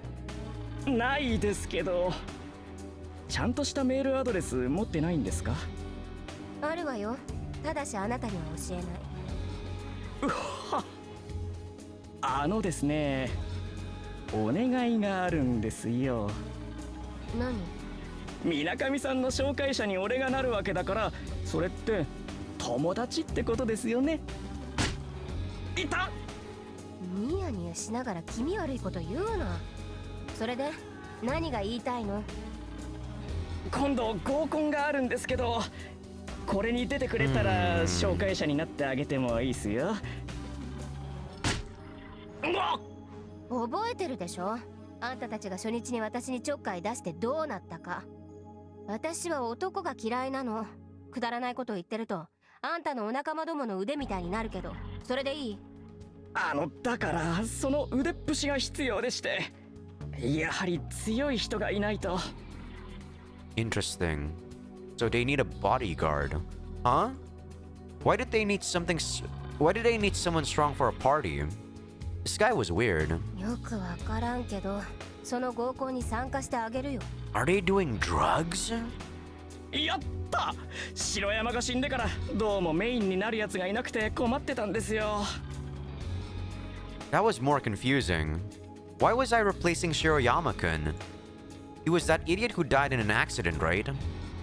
ないですけど。ちゃんとしたメールアドレス持ってないんですか？
あるわよ。ただしあなたには教えない。
うわっ。ですね。お願いがあるんですよ。
何？
水上さんの紹介者に俺がなるわけだから、それって友達ってことですよね。いた！
ニヤニヤしながら気味悪いこと言うな。それで何が言いたいの？
今度合コンがあるんですけど、これに出てくれたら紹介者になってあげてもいいっすよ。
覚えてるでしょ？あんたたちが初日に私にちょっかい出してどうなったか。私は男が嫌いなの。くだらないこと言ってるとあんたのお仲間どもの腕みたいになるけど、それでいい？
だからその腕っぷしが必要でして、やはり強い人がいないと。
Interesting. So they need a bodyguard, huh? Why did they need someone strong for a party? This guy was weird.
よくわからんけど、その合コンに参加してあげるよ。
Are they doing drugs?
やった！白山が死んでからどうもメインになるやつがいなくて困ってたんですよ。
That was more confusing. Why was I replacing Shiroyama-kun? He was that idiot who died in an accident, right?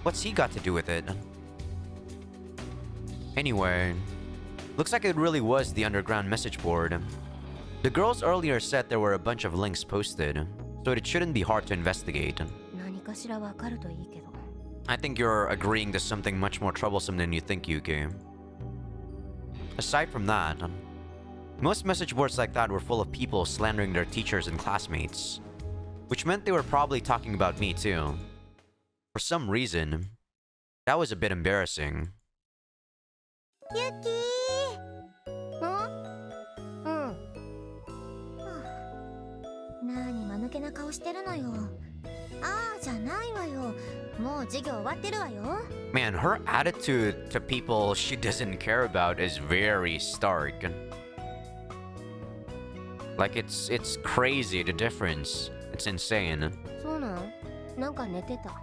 What's he got to do with it? Anyway, looks like it really was the underground message board. The girls earlier said there were a bunch of links posted, so it shouldn't be hard to investigate.
何かしらわかるといいけど。
I think you're agreeing to something much more troublesome than you think, Yuki. Aside from that, most message boards like that were full of people slandering their teachers and classmates, which meant they were probably talking about me too. For some reason, that was a bit embarrassing.
ユキ何間抜けな顔してるのよ。ああじゃないわよ。もう授業終わってるわよ。
Man, her attitude to people she doesn't care about is very stark. Like it's crazy, the difference. It's insane.
そうなん？なんか寝てた。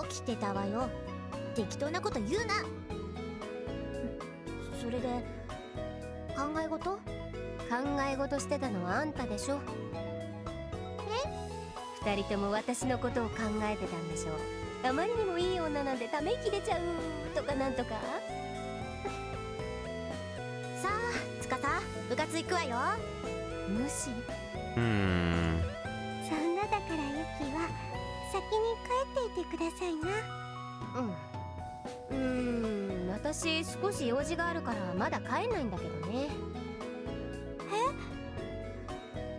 起きてたわよ。適当なこと言うな。
それで考え事？考え事してたのはあんたでしょ？二人とも私のことを考えてたんでしょ？あまりにもいい女なんでため息出ちゃうとかなんとか。
さあ、つかさ、部活行くわよ。
無視？
そんなだからユキは先に帰っていてくださいな。
私少し用事があるからまだ帰んないんだけどね。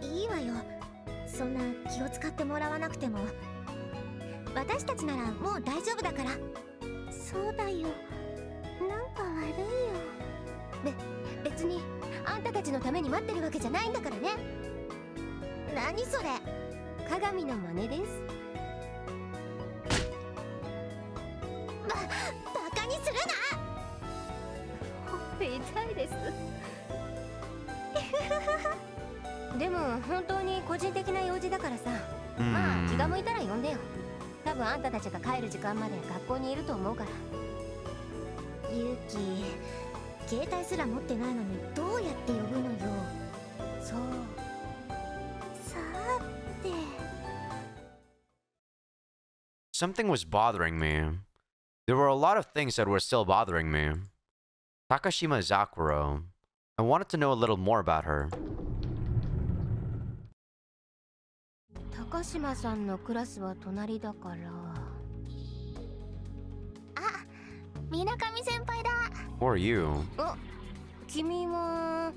いいわよ。そんな気を使ってもらわなくても。私たちならもう大丈夫だから。そうだよ。なんか悪いよ。
別にあんたたちのために待ってるわけじゃないんだからね。
何それ？
鏡の真似です。
バカにするな！
ほっぺ痛いです。でも本当に個人的な用事だからさ、まあ気が向いたら呼んでよ。多分あんたたちが帰る時間まで学校にいると思うから。
ユキ、携帯すら持ってないのにどうやって呼ぶのよ。そうさーて
Something was bothering me. There were a lot of things that were still bothering me. Takashima Zakuro. I wanted to know a little more about her.
高島さんのクラスは隣だから。
あ、水上先輩だ。
Who are you?
あ、君は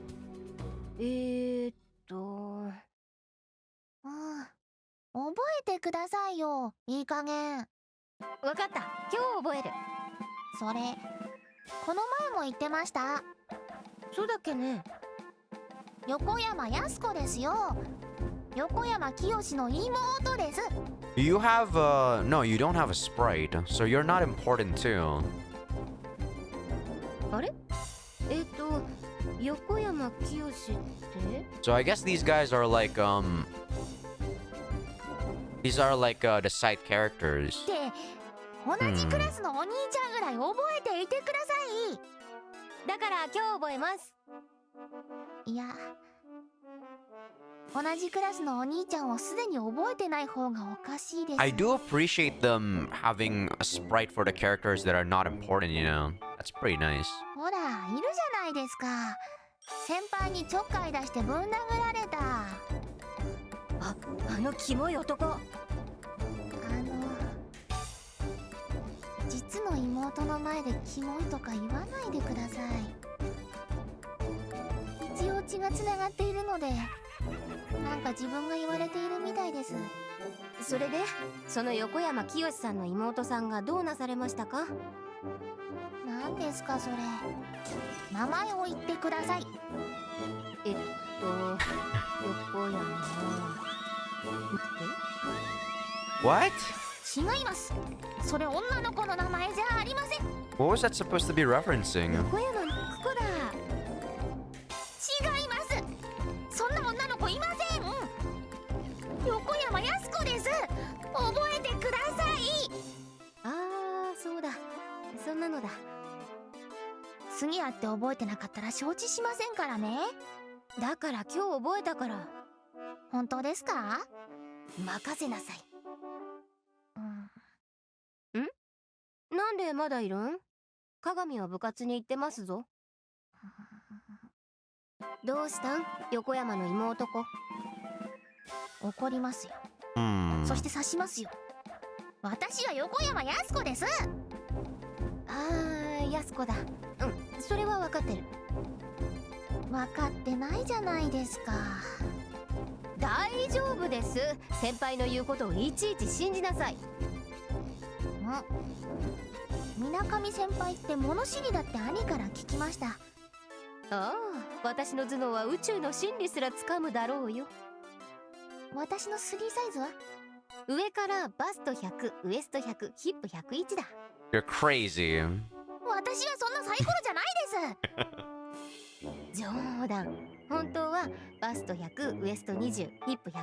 うん覚えてくださいよ、いい加減。
わかった、今日覚える。
それこの前も言ってました。
そうだっけね。
横山やす子ですよ。横山清の妹です。
You have no, you don't have a sprite, so you're not important too.
あれ？横山清って？
So I guess these guys are like these are like the side characters.
で、同じクラスのお兄ちゃんぐらい覚えていてください。
だから今日覚えます。
いや、同じクラスのお兄ちゃんをすでに覚えてない方がおかしいです。
I do appreciate them having a sprite for the characters that are not important, you know. That's pretty nice.
ほら、いるじゃないですか。先輩にちょっかい出してぶん殴られた。
あのキモい男。
実の妹の前でキモいとか言わないでください。一応血がつながっているので、なんか自分が言われているみたいです。
それでその横山清さんの妹さんがどうなされましたか？
何ですかそれ。名前を言ってください。
横山。
What?
違います。それ女の子の名前じゃありません。
What was that supposed to be referencing?
横山のここだ。
違います。そんな女の子いません。横山やす子です。覚えてください。
ああ、そうだ。そんなのだ。
次会って覚えてなかったら承知しませんからね。
だから今日覚えたから。
本当ですか？
任せなさい。なんでまだいるん？鏡は部活に行ってますぞ。どうしたん？横山の妹子。
怒りますよ。そして刺しますよ。私は横山やす子です。
ああ、やす子だ。それは分かってる。
分かってないじゃないですか。
大丈夫です。先輩の言うことをいちいち信じなさい。
水上先輩って物知りだって兄から聞きました。
ああ、私の頭脳は宇宙の真理すらつかむだろうよ。
私の3サイズは？
上からバスト100、ウエスト100、ヒップ101だ。
You're crazy.
私はそんなサイコロじゃないです。
冗談。本当はバスト100、ウエスト20、ヒップ102。
いや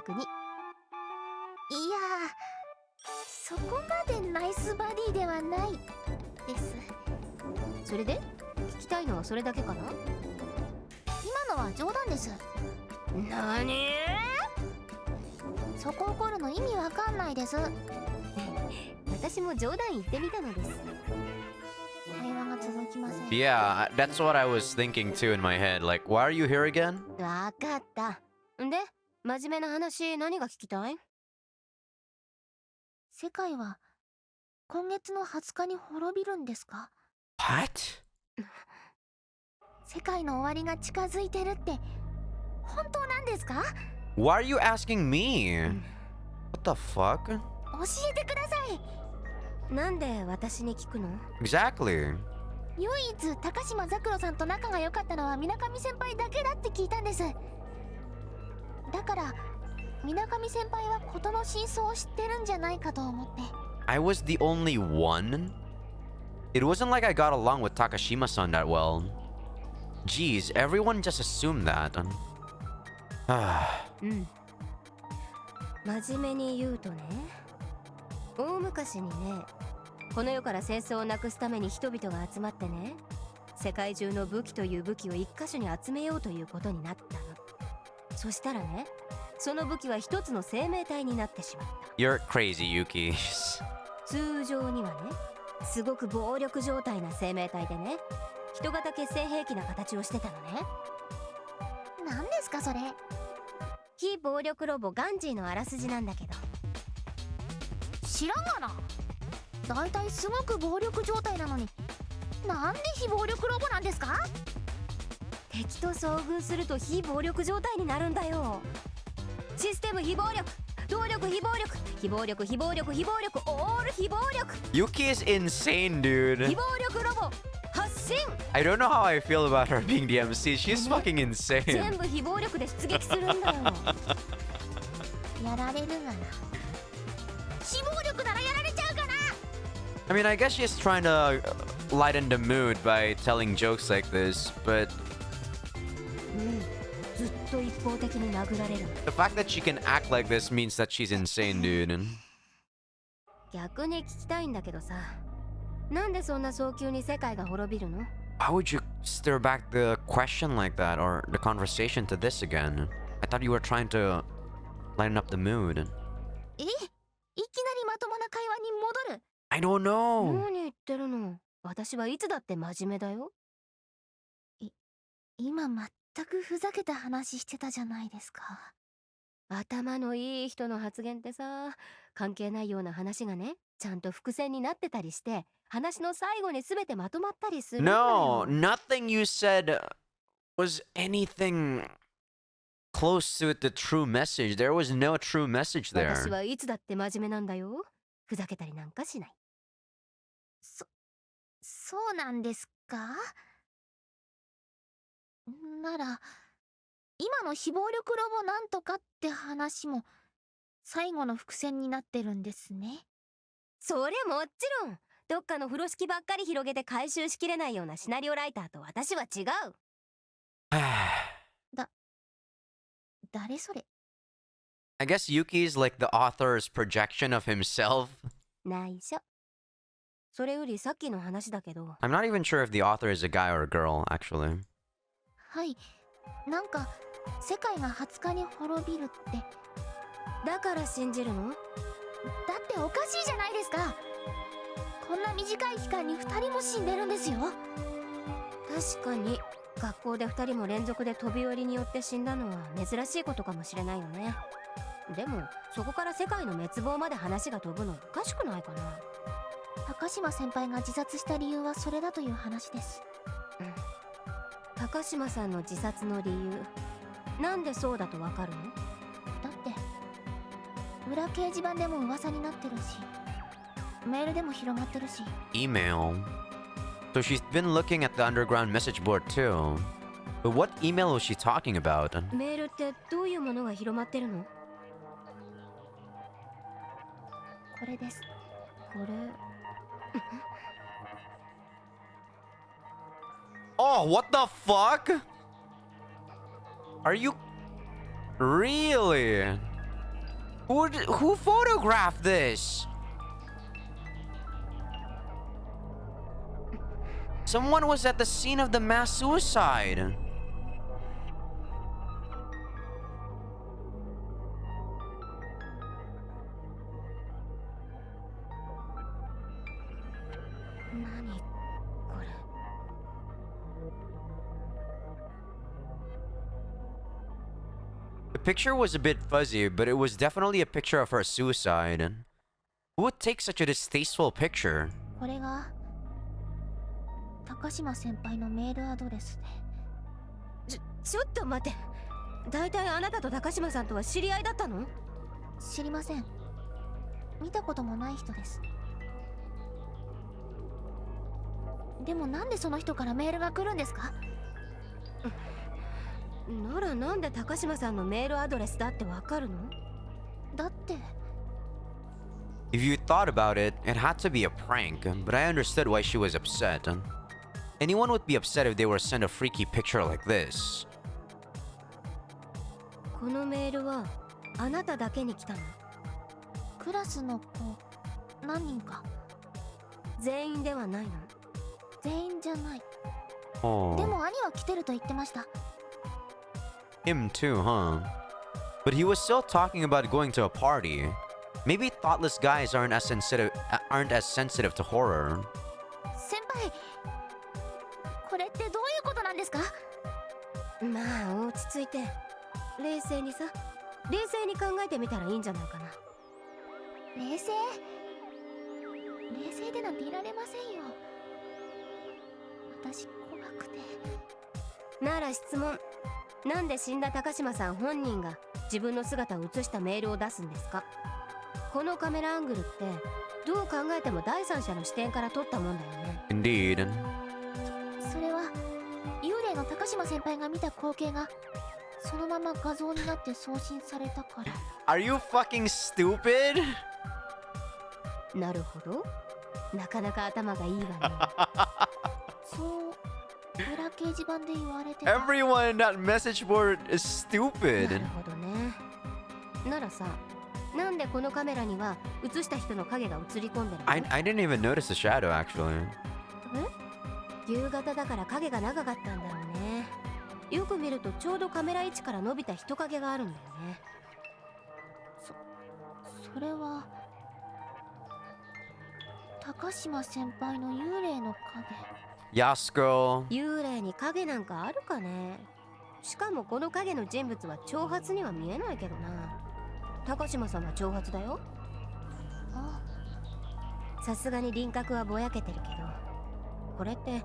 そこまでナイスバディではないです。
それで聞きたいのはそれだけかな？
今のは冗談です。
なに？
そこ怒るの意味わかんないです。
私も冗談言ってみたのです。
会話が続きません。
Yeah, that's what I was thinking too in my head. Like, why are you here again?
わかった。んで、真面目な話何が聞きたい？
世界は今月の20日に滅びるんですか？
What?
世界の終わりが近づいてるって本当なんですか？
Why are you asking me? What the fuck?
教えてください。
なんで私に聞くの？
Exactly.
唯一高島ザクロさんと仲が良かったのは水上先輩だけだって聞いたんです。だから水上先輩は事の真相を知ってるんじゃないかと思って。
I was the only one? It wasn't like I got along with Takashima-san that well. Geez, everyone just assumed that.
真面目に言うとね、大昔にね、この世から戦争をなくすために人々が集まってね、世界中の武器という武器を一箇所に集めようということになったの。そしたらね、その武器は一つの生命体になってしまった。
You're crazy, Yuki.
通常にはね、すごく暴力状態な生命体でね、人型決戦兵器な形をしてたのね。
何ですかそれ。
非暴力ロボガンジーのあらすじなんだけど。
知らんがな。だいたいすごく暴力状態なのに、なんで非暴力ロボなんですか？
敵と遭遇すると非暴力状態になるんだよ。システム非暴力、動力非暴力、非暴力非暴力非暴力、オール非暴力。
Yuki is insane,
非
dude.
暴力ロボ発進。
I don't know how I feel about her being the MC. She's fucking
全
insane.
部非暴力で出撃するんだよ。
やられるがな。非暴力ならやられちゃうかな。
I mean, I guess she's trying to lighten the mood by telling jokes like this, but
ずっと一方的に殴られる。
the fact that she can act like this means that she's insane, dude.
逆に聞きたいんだけどさ、なんでそんな早急に世界が滅びるの？
Why would you stir back the question like that or the conversation to this again? I thought you were trying to lighten up the mood.
いきなりまともな会話に戻る。
I don't know.
何言ってるの？私はいつだって真面目だよ。
今全くふざけた話してたじゃないですか。
頭のいい人の発言ってさ、関係ないような話がね、ちゃんと伏線になってたりして、話の最後に全てまとまったりするんだ
No,
よ。
nothing you said was anything close to the true message. There was no true message
私
there.
はいつだって真面目なんだよ。ふざけたりなんかしない。
そうなんですか？なら今の非暴力ロボなんとかって話も最後の伏線になってるんですね。
それもちろん、どっかの風呂敷ばっかり広げて回収しきれないようなシナリオライターと私は違う。
誰それ？
I guess Yuki's like the author's projection of himself.
内緒。それよりさっきの話だけど、
I'm not even sure if the author is a guy or a girl, actually.
はい、なんか世界が20日に滅びるって。
だから信じるの？
だっておかしいじゃないですか。こんな短い期間に2人も死んでるんですよ。
確かに学校で2人も連続で飛び降りによって死んだのは珍しいことかもしれないよね。でもそこから世界の滅亡まで話が飛ぶのおかしくないかな。
高島先輩が自殺した理由はそれだという話です。
高島さんの自殺の理由、なんでそうだとわかるの？
だって裏掲示板でも噂になってるし、メールでも広まってるし。
Email. So she's been looking at the underground message board too. But what email was she talking about?
メールってどういうものが広まってるの？
これです。
これ
Oh, what the fuck? Are you really? Who photographed this? Someone was at the scene of the mass suicide. The picture was a bit fuzzy, but it was definitely a picture of her suicide. Who would take such a distasteful picture?
これが高島先輩のメールアドレスで。
ちょっと待って。だいたいあなたと高島さんとは知り合いだったの？
知りません。見たこともない人です。でもなんでその人からメールが来るんですか？
ならなんで高島さんのメールアドレスだってわかるの？
だって。
If you thought about it, it had to be a prank, but I understood why she was upset. Anyone would be upset if they were sent a freaky picture like this.
このメールはあなただけに来たの？
クラスの子何人か。
全員ではないの？
全員じゃない。
Oh.
でも兄は来てると言ってました。
Him too, huh? But he was still talking about going to a party. Maybe thoughtless guys aren't as sensitive to horror.
先輩、これってどういうことなんですか？
まあ落ち着いて冷静にさ、冷静に考えてみたらいいんじゃないかな。
冷静？冷静でなんていられませんよ。私怖くて。
なら質問、なんで死んだ高島さん本人が自分の姿を映したメールを出すんですか？このカメラアングルってどう考えても第三者の視点から撮ったもんだよね。
Indeed.
それは幽霊の高島先輩が見た光景がそのまま画像になって送信されたから。
Are you fucking stupid?
なるほど、なかなか頭がいいわね。
そう裏掲示板で言われてた。
Everyone in that message board is
な
stupid.
るほどね。ならさ、なんでこのカメラには映した人の影が映り込んでるの？
I didn't even notice the shadow actually.
夕方だから影が長かったんだろうね。よく見るとちょうどカメラ位置から伸びた人影があるんだよね。
それは高島先輩の幽霊の影。
Yasuko.
幽霊に影なんかあるかね。しかもこの影の人物は長髪には見えないけどな。高島さんは長髪だよ。
あ、
さすがに輪郭はぼやけてるけど、これって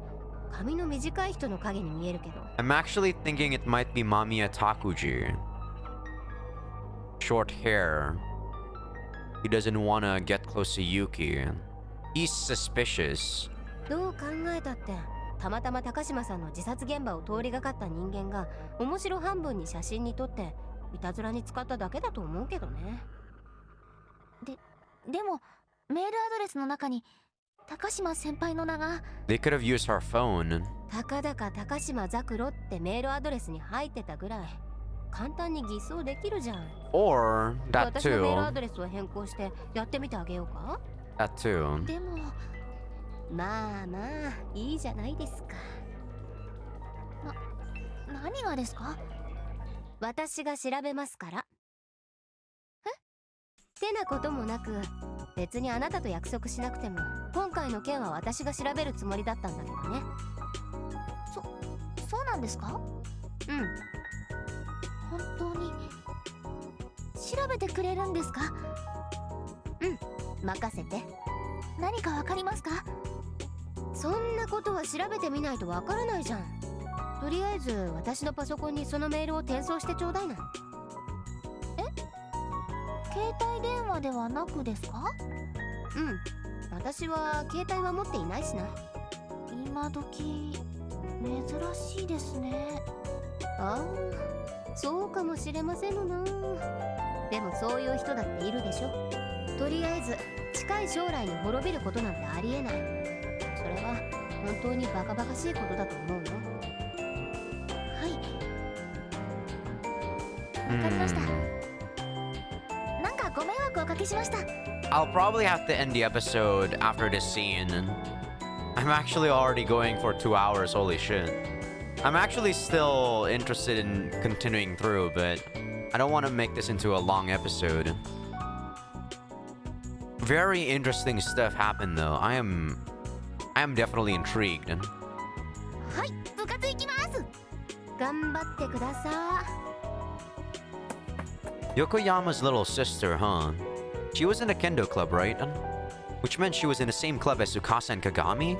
髪の短い人の影に見えるけど。
I'm actually thinking it might be Mamiya Takuji. Short hair. He doesn't wanna get close to Yuki. He's suspicious.
どう考えたってたまたま高島さんの自殺現場を通りがかった人間が面白半分に写真に撮っていたずらに使っただけだと思うけどね。
でもメールアドレスの中に高島先輩の名が。
They could have used her phone.
たかだか高島ザクロってメールアドレスに入ってたぐらい簡単に偽装できるじゃん。
Or that
私のメールア
too.
ドレスを変更してやってみてあげようか。
That too.
でも
まあまあいいじゃないですか。
何がですか？
私が調べますから。てなこともなく、別にあなたと約束しなくても今回の件は私が調べるつもりだったんだけどね。
そうなんですか？
うん、
本当に調べてくれるんですか？
任せて。
何かわかりますか？
そんなことは調べてみないとわからないじゃん。とりあえず私のパソコンにそのメールを転送してちょうだいな。
携帯電話ではなくですか？
うん、私は携帯は持っていないしな。
今時珍しいですね。
ああ、そうかもしれませんな。でもそういう人だっているでしょ。とりあえず近い将来に滅びることなんてありえない。それは本当にバカバカしいことだと思うよ。
はい、わかりました。なんかご迷惑をおかけしました。
I'll probably have to end the episode after this scene. I'm actually already going for 2 hours, holy shit. I'm actually still interested in continuing through, but I don't want to make this into a long episode. Very interesting stuff happened though. I am definitely intrigued.
はい、部活行きます。
頑張ってください。
Yokoyama's little sister, huh? She was in a kendo club, right? Which meant she was in the same club as Tsukasa and Kagami?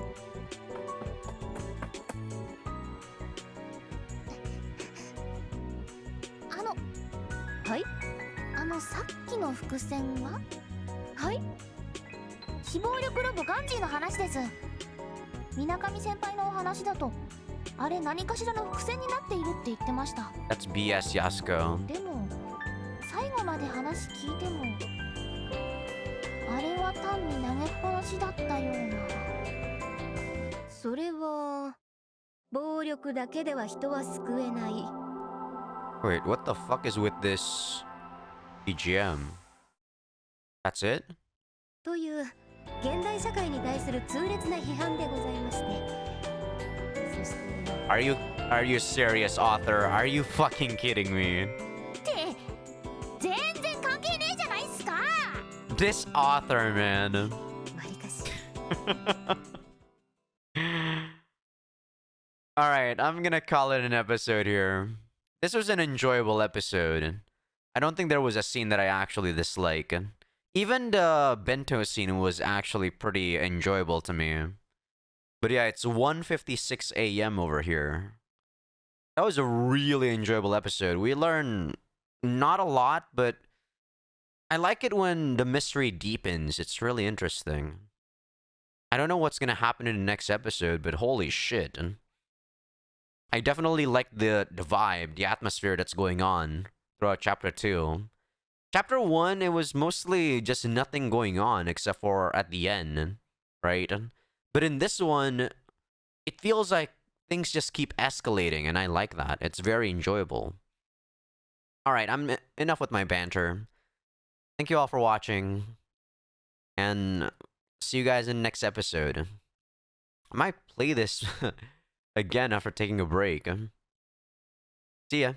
はい
さっきの伏線は？
はい。
非暴力ロボガンジーの話です。水上先輩のお話だとあれ何かしらの伏線になっているって言ってました。
That's BS, Yasuko.
でも最後まで話聞いてもあれは単に投げっぱなしだったような。
それは暴力だけでは人は救えない。
Wait, what the fuck is with this BGM? That's it?
という現代社会に対する痛烈な批判でございまして、そして
Are you Are you serious, author? Are you fucking kidding me?
って全然関係ねえじゃないっすか。
This author, man.
わりかし
Alright, I'm gonna call it an episode here. This was an enjoyable episode. I don't think there was a scene that I actually dislike. Even the bento scene was actually pretty enjoyable to me. But yeah, it's 1:56 a.m. over here. That was a really enjoyable episode. We learned not a lot, but I like it when the mystery deepens. It's really interesting. I don't know what's gonna happen in the next episode, but holy shit. I definitely like the vibe, the atmosphere that's going on throughout chapter 2. Chapter 1, it was mostly just nothing going on except for at the end, right? But in this one, it feels like things just keep escalating, and I like that. It's very enjoyable. Alright, enough with my banter. Thank you all for watching, and see you guys in the next episode. I might play this again after taking a break. See ya.